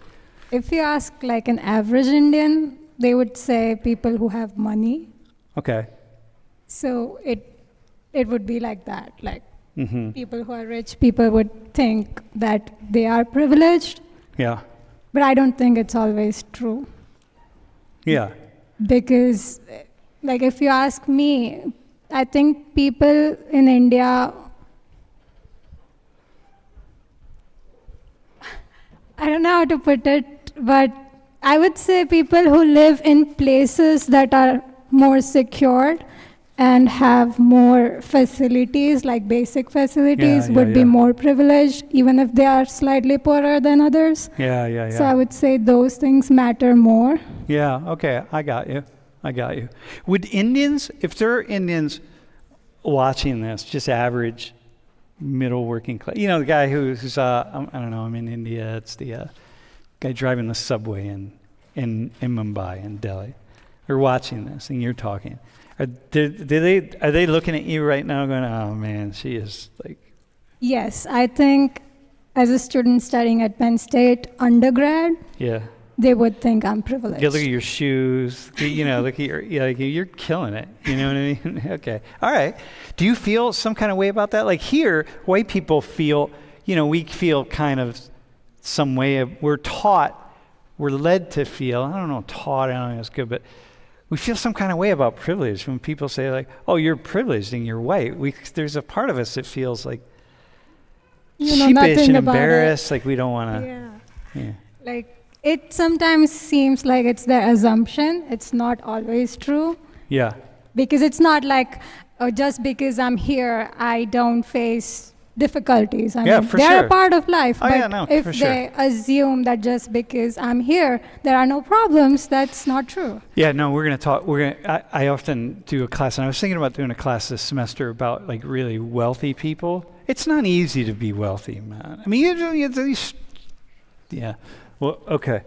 If you ask an average Indian, they would say people who have money. Okay. So it would be like that. People who are rich, people would think that they are privileged. Yeah. But I don't think it's always true. Yeah. Because, if you ask me, I think people in India, I don't know how to put it, but I would say people who live in places that are more secured and have more facilities, like basic facilities, would be more privileged, even if they are slightly poorer than others. Yeah. So I would say those things matter more. Yeah, okay, I got you. Would Indians, if there are Indians watching this, just average middle working class, the guy who's I don't know, I'm in India, it's the guy driving the subway in Mumbai, in Delhi. They're watching this and you're talking. Are they looking at you right now going, oh man, she is Yes, I think as a student studying at Penn State undergrad, they would think I'm privileged. Yeah, look at your shoes. Look at you're killing it. You know what I mean? Okay. All right. Do you feel some kind of way about that? Here, white people feel, we feel kind of some way we're led to feel, I don't know, I don't know if it's good, but we feel some kind of way about privilege when people say oh, you're privileged and you're white. There's a part of us that feels sheepish and embarrassed, we don't want to. Yeah. It sometimes seems like it's their assumption. It's not always true. Yeah. Because it's not just because I'm here, I don't face difficulties. They're a part of life. But if they assume that just because I'm here, there are no problems, that's not true. Yeah, no, we're going to talk. I often do a class, and I was thinking about doing a class this semester about really wealthy people. It's not easy to be wealthy, man. I mean, yeah. Well, okay.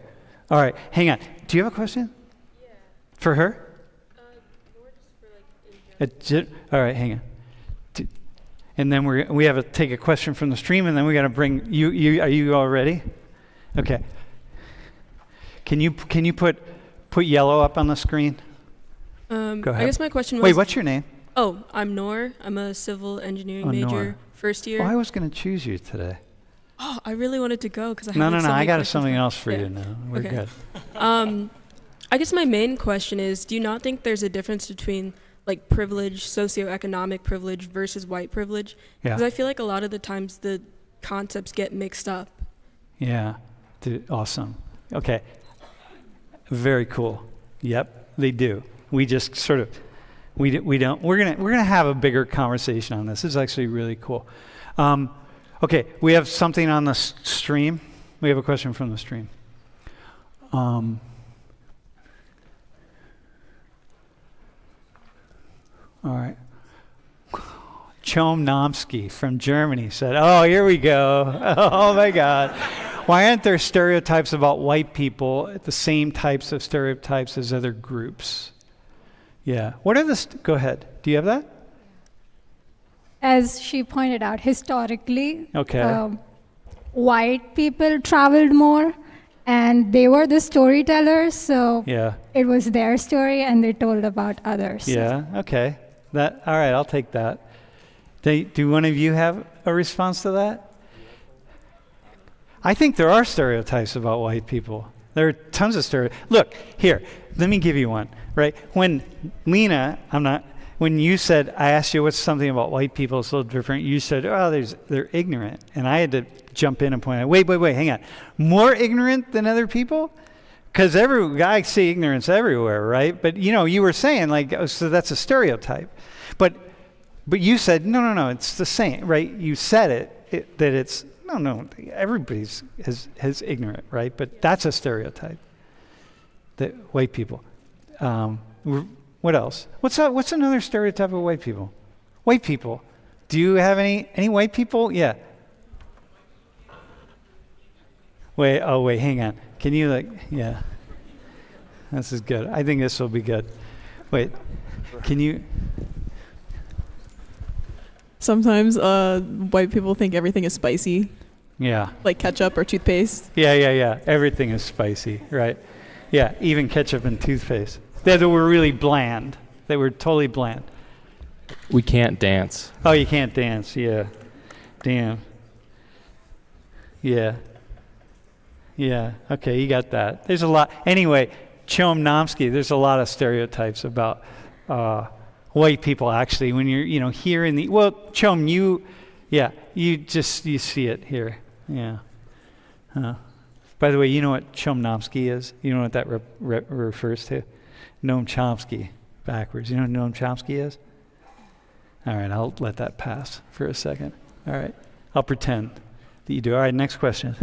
All right. Hang on. Do you have a question? Yeah. For her? More just for in general. All right. Hang on. And then we have to take a question from the stream, and then we got to bring you. Are you all ready? Okay. Can you put yellow up on the screen? Go ahead. I guess my question was. Wait, what's your name? Oh, I'm Noor. I'm a civil engineering major, Noor. first year. Oh, I was going to choose you today. Oh, I really wanted to go because I No. had so I many got questions. something else for Yeah. you now. We're Okay. good. I guess my main question is, do you not think there's a difference between like privilege, socioeconomic privilege versus white privilege? Yeah. Because I feel like a lot of the times the concepts get mixed up. Yeah. Dude, awesome. Okay. Very cool. Yep, they do. We just sort of we don't. We're gonna have a bigger conversation on this. This is actually really cool. Okay, we have something on the stream. We have a question from the stream. All right. Chomnomsky from Germany said, "Oh, here we go. Oh my God. Why aren't there stereotypes about white people the same types of stereotypes as other groups?" Yeah. What are the go ahead. Do you have that? As she pointed out, historically, Okay. white people traveled more, and they were the storytellers, so Yeah. it was their story, and they told about others. Yeah. Okay. That all right, I'll take that. Do one of you have a response to that? I think there are stereotypes about white people. There are tons of stereotypes. Look, here, let me give you one, right? When Lena, when you said, I asked you what's something about white people that's a little different, you said, oh, they're ignorant. And I had to jump in and point out, wait, hang on. More ignorant than other people? Because I see ignorance everywhere, right? But, you were saying, like, oh, so that's a stereotype. But you said, no, it's the same, right? You said that it's, no, everybody's is ignorant, right? But that's a stereotype. That white people. What else? What's another stereotype of white people? White people. Do you have any white people? Yeah. Wait, hang on. Can you yeah. This is good. I think this will be good. Wait, can you? Sometimes white people think everything is spicy, Yeah. like ketchup or toothpaste. Yeah. Everything is spicy, right? Yeah, even ketchup and toothpaste. They were really bland. They were totally bland. We can't dance. Oh, you can't dance. Yeah. Damn. Yeah. Okay, you got that. There's a lot. Anyway, Chomnomsky, there's a lot of stereotypes about white people, actually. When you're, here in the... Well, Chom, you see it here. Yeah. By the way, you know what Chomnomsky is? You know what that refers to? Noam Chomsky, backwards. You know what Noam Chomsky is? All right, I'll let that pass for a second. All right, I'll pretend that you do. All right, next question.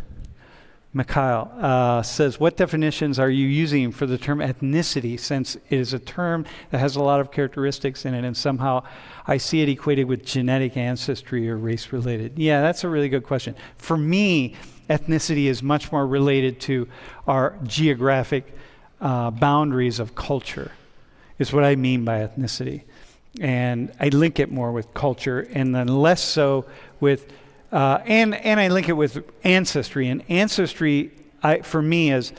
Mikhail says, what definitions are you using for the term ethnicity, since it is a term that has a lot of characteristics in it, and somehow I see it equated with genetic ancestry or race-related? Yeah, that's a really good question. For me, ethnicity is much more related to our geographic boundaries of culture, is what I mean by ethnicity. And I link it more with culture, and then less so with and I link it with ancestry. And ancestry, for me, is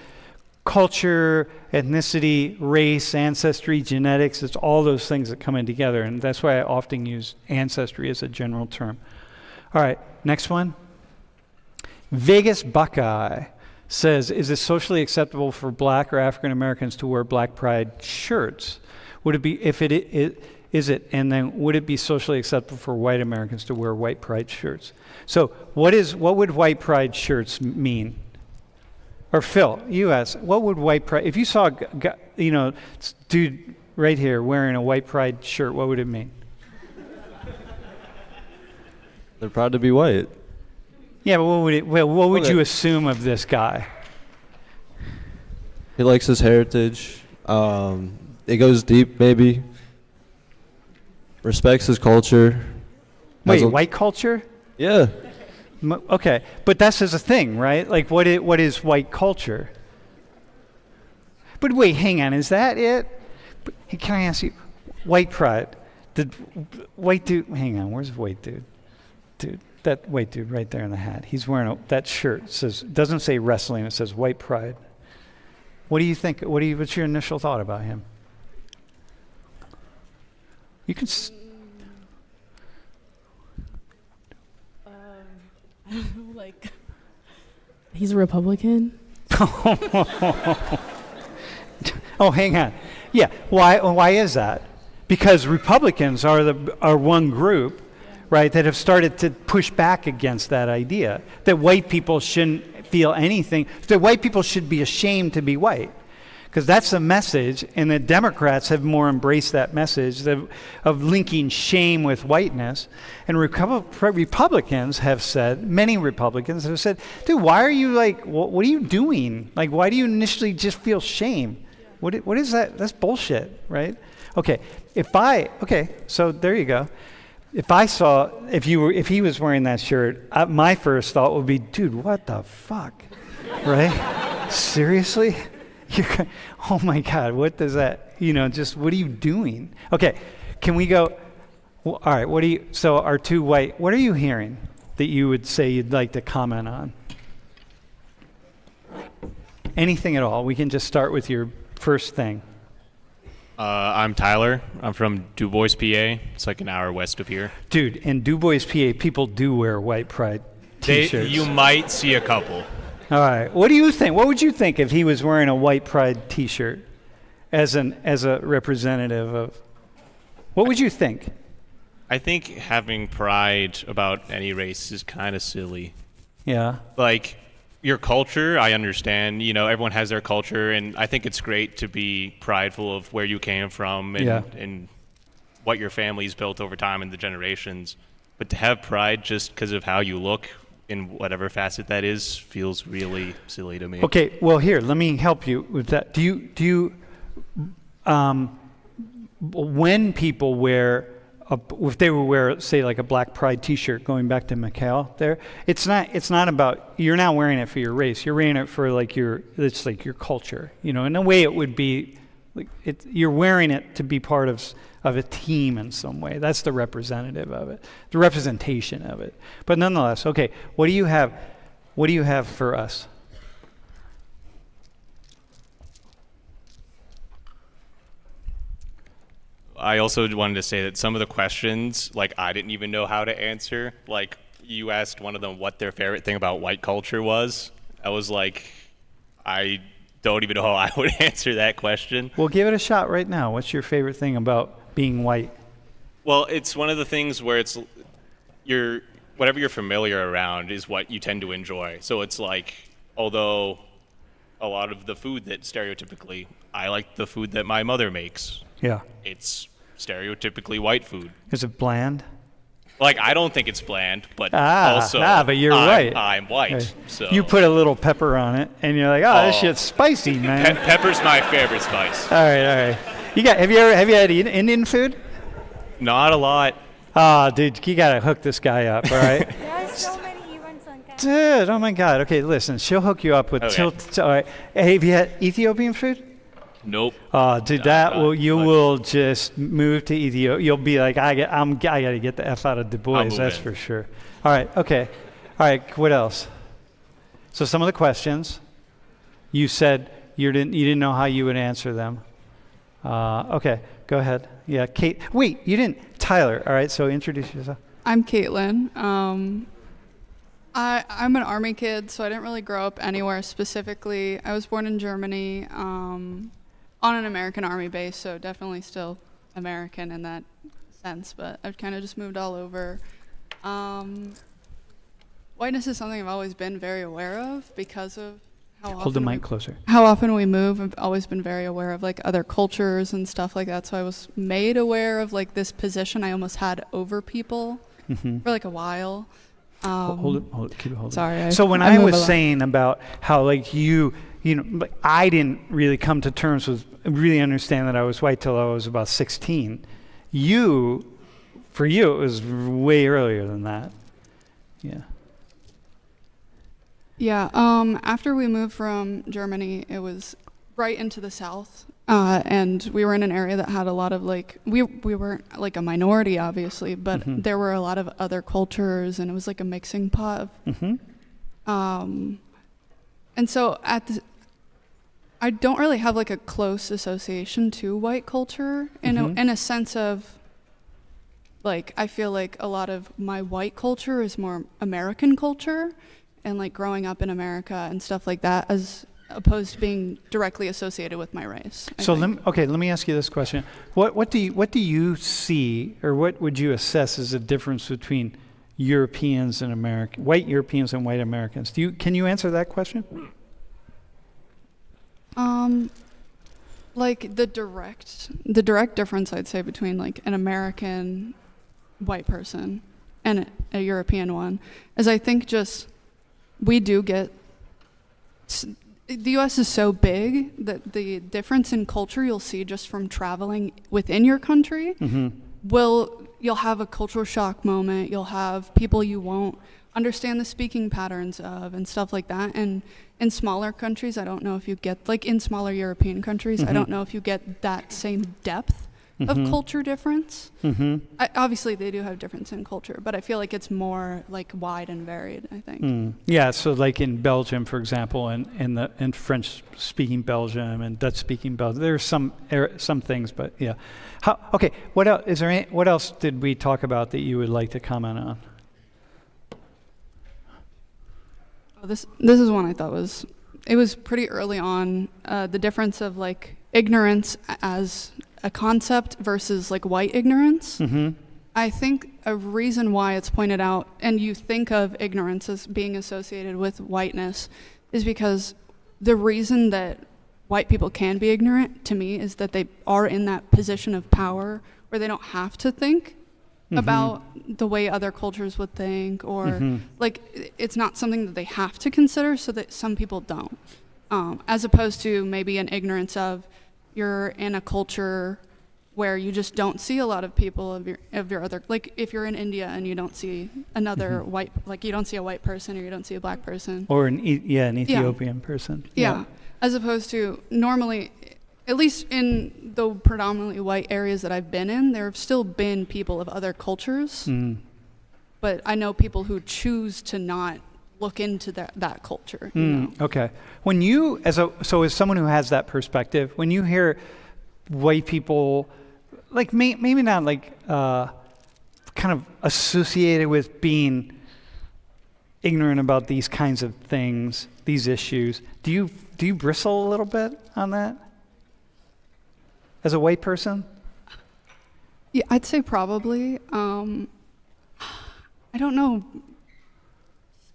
culture, ethnicity, race, ancestry, genetics. It's all those things that come in together. And that's why I often use ancestry as a general term. All right, next one. Vegas Buckeye says, is it socially acceptable for black or African Americans to wear black pride shirts? Would it be, if it is it, and then would it be socially acceptable for white Americans to wear white pride shirts? So what would white pride shirts mean? Or Phil, you ask, what would white pride, if you saw a dude right here wearing a white pride shirt, what would it mean? They're proud to be white. Yeah, but what would you assume of this guy? He likes his heritage. It goes deep, maybe. Respects his culture. Wait, white culture? Yeah. Okay, but that's as a thing, right? Like, what is white culture? But wait, hang on, is that it? Can I ask you, white pride? Did white dude? Hang on, where's white dude? dude, that white dude right there in the hat. He's wearing that shirt. Doesn't say wrestling. It says white pride. What do you think? What's your initial thought about him? You can. I don't know, like, he's a Republican. Oh, hang on. Yeah. Why is that? Because Republicans are one group, right, that have started to push back against that idea that white people shouldn't feel anything, that white people should be ashamed to be white. Because that's the message, and the Democrats have more embraced that message of linking shame with whiteness. And Republicans have said, many Republicans have said, dude, why are you like, what are you doing? Like, why do you initially just feel shame? What is that? That's bullshit, right? Okay, so there you go. If he was wearing that shirt, my first thought would be, dude, what the fuck, right? Seriously? Oh my God, what does that, what are you doing? Okay, can we go, all right, so our two white, what are you hearing that you would say you'd like to comment on? Anything at all. We can just start with your first thing. I'm Tyler. I'm from Du Bois, PA. It's like an hour west of here. Dude, in Du Bois, PA, people do wear white pride t-shirts. You might see a couple. All right. What do you think? What would you think if he was wearing a white pride t-shirt as a representative of? What would you think? I think having pride about any race is kind of silly. Yeah. Like, your culture, I understand. Everyone has their culture, and I think it's great to be prideful of where you came from and what your family's built over time and the generations. But to have pride just because of how you look in whatever facet that is feels really silly to me. Okay, well, here, let me help you with that. Do you when people wear, if they would wear, say, like a black pride t-shirt, going back to Mikhail there, it's not about, you're not wearing it for your race, you're wearing it for it's like your culture, in a way it would be, like you're wearing it to be part of a team in some way. That's the representative of it, the representation of it. But nonetheless, okay, what do you have for us? I also wanted to say that some of the questions, like, I didn't even know how to answer. Like, you asked one of them what their favorite thing about white culture was. I was like, I don't even know how I would answer that question. Well, give it a shot right now. What's your favorite thing about being white? Well, it's one of the things where it's whatever you're familiar around is what you tend to enjoy. So it's like, although a lot of the food that stereotypically, I like the food that my mother makes. Yeah. It's stereotypically white food. Is it bland? Like, I don't think it's bland, but but you're white. I'm white, Right. so. You put a little pepper on it, and you're like, this shit's spicy, man. Pepper's my favorite spice. All right. Have you had Indian food? Not a lot. Dude, you gotta hook this guy up, all right? There are so many events on campus. Dude, oh my God. Okay, listen, she'll hook you up with Okay. all right. Hey, have you had Ethiopian food? Nope. Dude, No, you will just move to Ethiopia. You'll be like, I gotta get the F out of Du Bois, move that's in. for sure. All right, okay. All right, what else? So some of the questions, you said you didn't know how you would answer them. Okay, go ahead. Yeah, Kate. Wait, you didn't. Tyler. All right, so introduce yourself. I'm Caitlin. I'm an Army kid, so I didn't really grow up anywhere specifically. I was born in Germany on an American Army base, so definitely still American in that sense, but I've kind of just moved all over. Whiteness is something I've always been very aware of because of how Hold the mic closer. How often we move. I've always been very aware of like other cultures and stuff like that, so I was made aware of like this position I almost had over people for like a while. Hold it, keep it holding. Sorry. So when I I move was a lot. saying about how like like I didn't really come to terms with really understand that I was white till I was about 16. For you, it was way earlier than that. Yeah. Yeah. After we moved from Germany, it was right into the South, And we were in an area that had a lot of like, we weren't like a minority, obviously, but there were a lot of other cultures, and it was like a mixing pot. And so I don't really have like a close association to white culture in a sense of like, I feel like a lot of my white culture is more American culture and like growing up in America and stuff like that, as opposed to being directly associated with my race. So let me ask you this question: what do you see, or what would you assess as a difference between Europeans and white Europeans and white Americans? Can you answer that question? Like the direct difference I'd say between like an American white person and a European one is, I think just we do get. The U.S. is so big that the difference in culture you'll see just from traveling within your country you'll have a cultural shock moment. You'll have people you won't understand the speaking patterns of and stuff like that. And in smaller countries, I don't know if you get, like in smaller European countries, I don't know if you get that same depth of culture difference. Obviously, they do have difference in culture, but I feel like it's more like wide and varied, I think. Yeah, so like in Belgium, for example, and in French-speaking Belgium and Dutch-speaking Belgium, there's some things, but yeah. Okay, what else? What else did we talk about that you would like to comment on? Oh, this is one I thought was pretty early on. The difference of like ignorance as a concept versus like white ignorance. I think a reason why it's pointed out and you think of ignorance as being associated with whiteness is because the reason that white people can be ignorant, to me, is that they are in that position of power where they don't have to think about the way other cultures would think, or like it's not something that they have to consider, so that some people don't, as opposed to maybe an ignorance of you're in a culture where you just don't see a lot of people of your other, like if you're in India and you don't see another white, like you don't see a white person or you don't see a black person, or an Ethiopian person. Yeah, as opposed to normally, at least in the predominantly white areas that I've been in, there have still been people of other cultures, but I know people who choose to not look into that culture. You know? Okay. When you, as someone who has that perspective, when you hear white people, like maybe not like kind of associated with being ignorant about these kinds of things, these issues, do you bristle a little bit on that as a white person? Yeah, I'd say probably. I don't know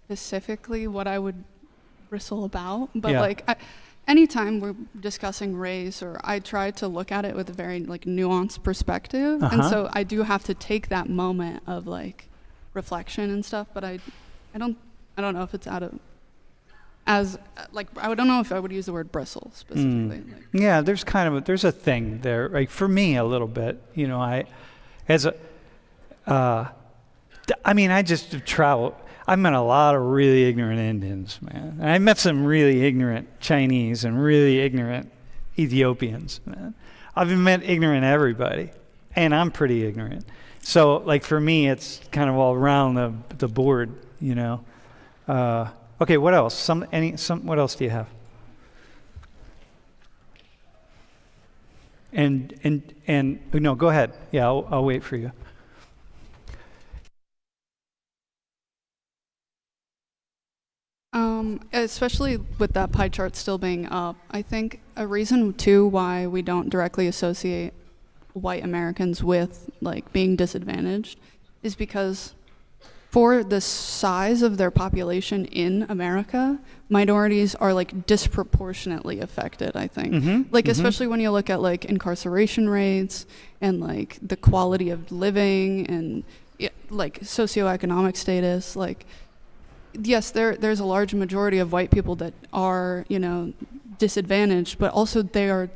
specifically what I would bristle about, but like anytime we're discussing race, or I try to look at it with a very like nuanced perspective, and so I do have to take that moment of like reflection and stuff, but I don't know if it's out of as like I don't know if I would use the word bristle specifically. Like. Yeah, there's a thing there, like for me a little bit, you know. I just travel. I met a lot of really ignorant Indians, man. And I met some really ignorant Chinese and really ignorant Ethiopians, man. I've met ignorant everybody, and I'm pretty ignorant. So, like for me, it's kind of all around the board, you know. Okay, what else? What else do you have? And no, go ahead. Yeah, I'll wait for you. Especially with that pie chart still being up, I think a reason too why we don't directly associate white Americans with like being disadvantaged is because for the size of their population in America, minorities are like disproportionately affected, I think. Especially when you look at like incarceration rates and like the quality of living and like socioeconomic status, like yes, there's a large majority of white people that are, you know, disadvantaged, but also they are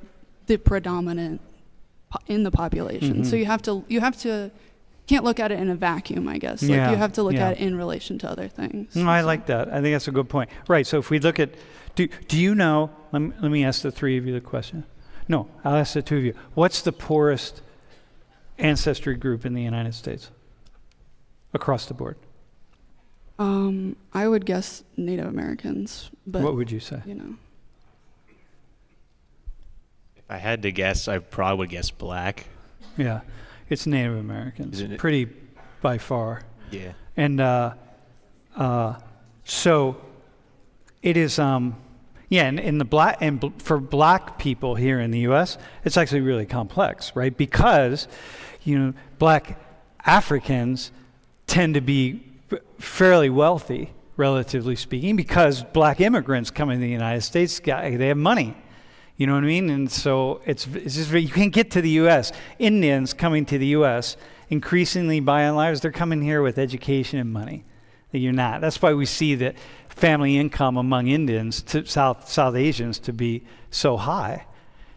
the predominant in the population. So you have to can't look at it in a vacuum, I guess. Like you have to look at it in relation to other things. No, I like that. I think that's a good point. Right. So if we look at, do you know? Let me ask the three of you the question. No, I'll ask the two of you. What's the poorest ancestry group in the United States? Across the board. I would guess Native Americans, but What would you say? you know, If I had to guess, I probably would guess black. Yeah, it's Native Americans. Isn't it? Pretty by far. Yeah. And so it is, yeah, and in the black, for black people here in the U.S., it's actually really complex, right? Because, black Africans tend to be fairly wealthy, relatively speaking, because black immigrants come into the United States, they have money. You know what I mean? And so it's just, you can't get to the U.S. Indians coming to the U.S., increasingly, by and large, they're coming here with education and money. That you're not. That's why we see the family income among Indians, to South Asians, to be so high.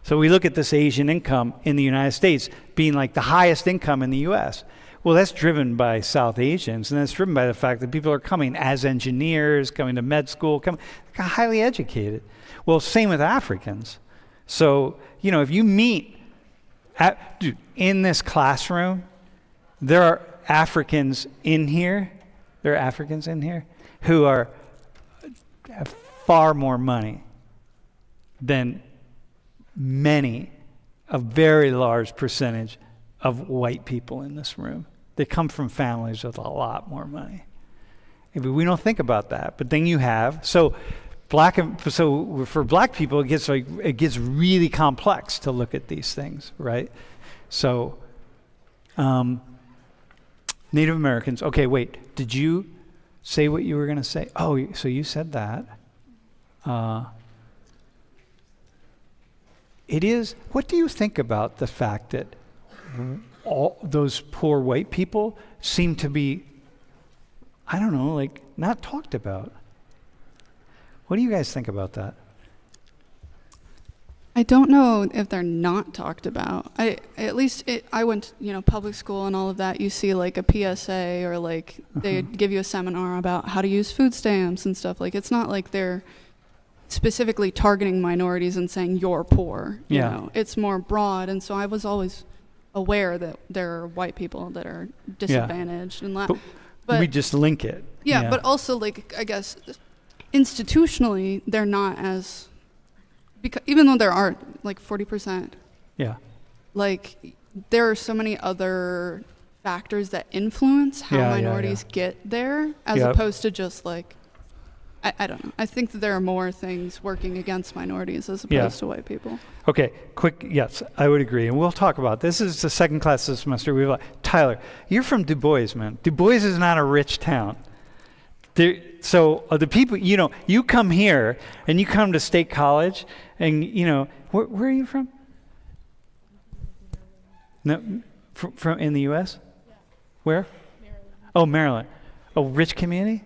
So we look at this Asian income in the United States being like the highest income in the U.S. Well, that's driven by South Asians, and that's driven by the fact that people are coming as engineers, coming to med school, highly educated. Well, same with Africans. So, if you meet, in this classroom, there are Africans in here who have far more money than a very large percentage of white people in this room. They come from families with a lot more money. We don't think about that, but then you have, so for black people, it gets really complex to look at these things, right? So, Native Americans. Okay, wait. Did you say what you were going to say? Oh, so you said that. It is. What do you think about the fact that all those poor white people seem to be, I don't know, like not talked about? What do you guys think about that? I don't know if they're not talked about. I went, public school and all of that. You see like a PSA or like they give you a seminar about how to use food stamps and stuff. Like it's not like they're specifically targeting minorities and saying you're poor. You know, it's more broad. And so I was always aware that there are white people that are disadvantaged and but we just link it. Yeah, but also like I guess institutionally they're not as. Because even though there are like 40%, like there are so many other factors that influence how minorities get there, as opposed to just like, I don't know. I think that there are more things working against minorities as opposed to white people. Okay, yes, I would agree, and we'll talk about this. This is the second class this semester. Tyler, you're from Du Bois, man. Du Bois is not a rich town. So the people, you come here and you come to State College, and where are you from? No, from in the U.S. Yeah. Where? Maryland. Oh, Maryland. Oh, rich community.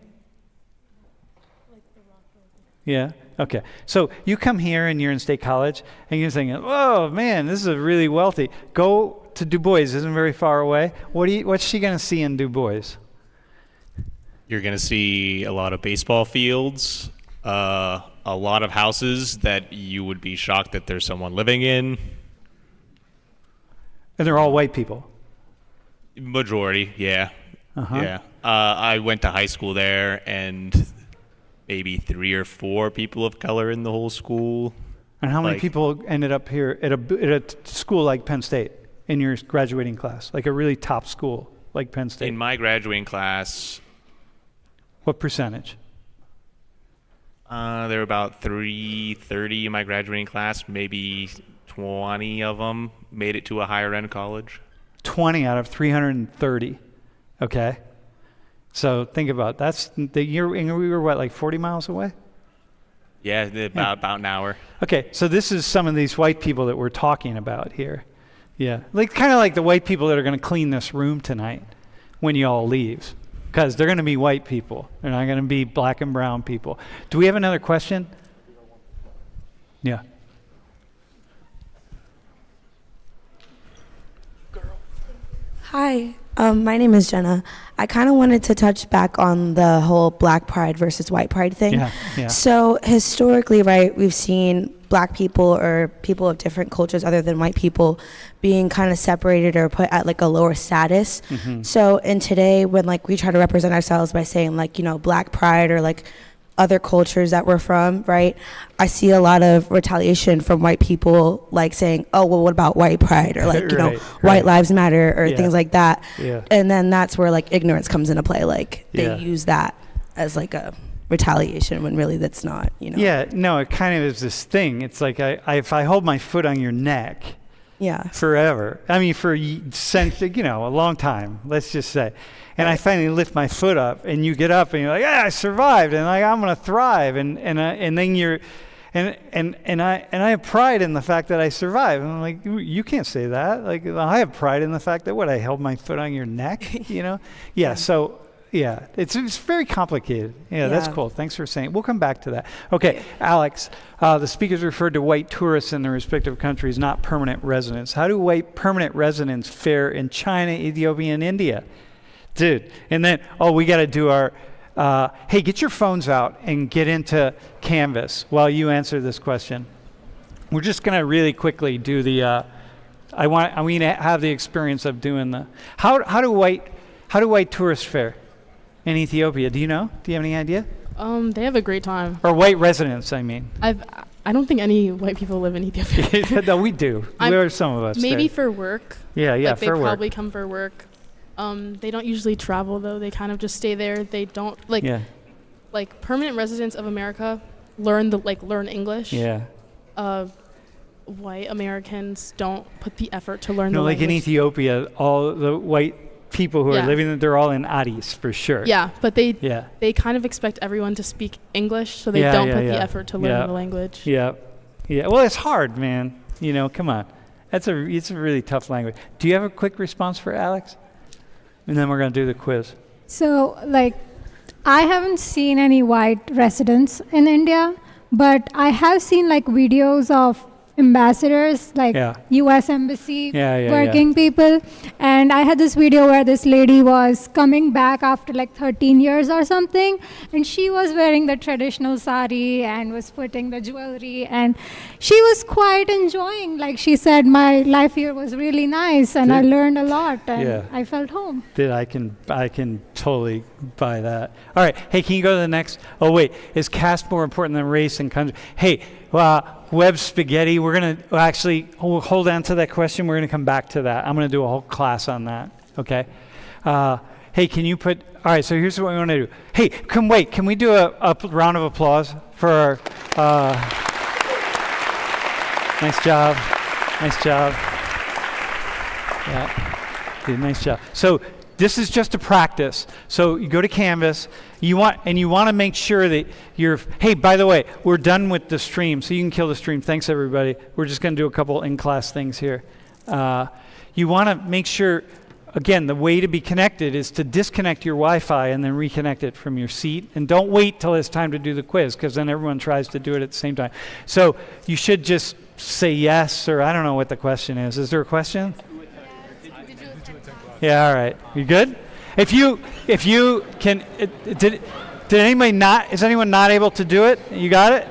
Like the Rockville. Yeah. Okay. So you come here and you're in State College, and you're thinking, "Oh man, this is really wealthy." Go to Du Bois. Isn't very far away. What's she gonna see in Du Bois? You're going to see a lot of baseball fields, a lot of houses that you would be shocked that there's someone living in. And they're all white people? Majority, yeah. Yeah. I went to high school there, and maybe 3 or 4 people of color in the whole school. And how many people ended up here at a school like Penn State in your graduating class, like a really top school like Penn State? In my graduating class... What percentage? There were about 330 in my graduating class. Maybe 20 of them made it to a higher end college. 20 out of 330. Okay. So think about that's the year. We were what, like 40 miles away? Yeah, about an hour. Okay, so this is some of these white people that we're talking about here. Yeah, like kind of like the white people that are going to clean this room tonight when you all leave. Because they're going to be white people. They're not going to be black and brown people. Do we have another question? Yeah. Hi, my name is Jenna. I kind of wanted to touch back on the whole black pride versus white pride thing. Yeah. So historically, right, we've seen black people or people of different cultures other than white people being kind of separated or put at like a lower status. So in today, when like we try to represent ourselves by saying like, you know, black pride or like other cultures that we're from, right? I see a lot of retaliation from white people, like saying, "Oh, well, what about white pride?" or like, you know, "White lives matter," or things like that. And then that's where like ignorance comes into play. Like they use that as like a retaliation when really that's not, you know. Yeah, no, it kind of is this thing. It's like if I hold my foot on your neck, forever. I mean, since you know, a long time. Let's just say. And I finally lift my foot up, and you get up, and you're like, "Yeah, I survived, and like I'm gonna thrive." And then you're, and I have pride in the fact that I survived. And I'm like, you can't say that. Like I have pride in the fact that I held my foot on your neck. You know? Yeah. So yeah, it's very complicated. Yeah, that's cool. Thanks for saying. We'll come back to that. Okay, Alex. The speakers referred to white tourists in their respective countries, not permanent residents. How do white permanent residents fare in China, Ethiopia, and India? Dude, and then, we got to do our, hey, get your phones out and get into Canvas while you answer this question. We're just going to really quickly do the, I want to have the experience of doing the, how do white tourists fare in Ethiopia? Do you know? Do you have any idea? They have a great time. Or white residents, I mean. I don't think any white people live in Ethiopia. No, we do. There are some of us. Maybe there. for work. Yeah, like for work. They probably come for work. They don't usually travel though. They kind of just stay there. They don't like permanent residents of America learn English. Yeah. White Americans don't put the effort to learn the language. language. In Ethiopia, all the white people who are living there, they're all in Addis for sure. Yeah, but they kind of expect everyone to speak English, so they don't put the effort to learn the language. Yeah. Well, it's hard, man. You know, come on. It's a really tough language. Do you have a quick response for Alex? And then we're going to do the quiz. So, like, I haven't seen any white residents in India, but I have seen, like, videos of ambassadors, like U.S. Embassy working people. And I had this video where this lady was coming back after, like, 13 years or something, and she was wearing the traditional sari and was putting the jewelry, and she was quite enjoying. Like, she said, my life here was really nice, and I learned a lot, and I felt home. I can totally buy that. All right. Hey, can you go to the next? Oh, wait. Is caste more important than race and country? Hey, web spaghetti. We're going to actually hold on to that question. We're going to come back to that. I'm going to do a whole class on that. Okay. Hey, can you put, all right, so here's what we want to do. Hey, can we do a round of applause for our, nice job. Yeah, dude, nice job. So this is just a practice. So you go to Canvas, you want to make sure that hey, by the way, we're done with the stream, so you can kill the stream. Thanks, everybody. We're just going to do a couple in-class things here. You want to make sure, again, the way to be connected is to disconnect your Wi-Fi and then reconnect it from your seat. And don't wait till it's time to do the quiz, because then everyone tries to do it at the same time. So you should just say yes, or I don't know what the question is. Is there a question? Yeah, all right. You good? If you can, did anybody not, is anyone not able to do it? You got it?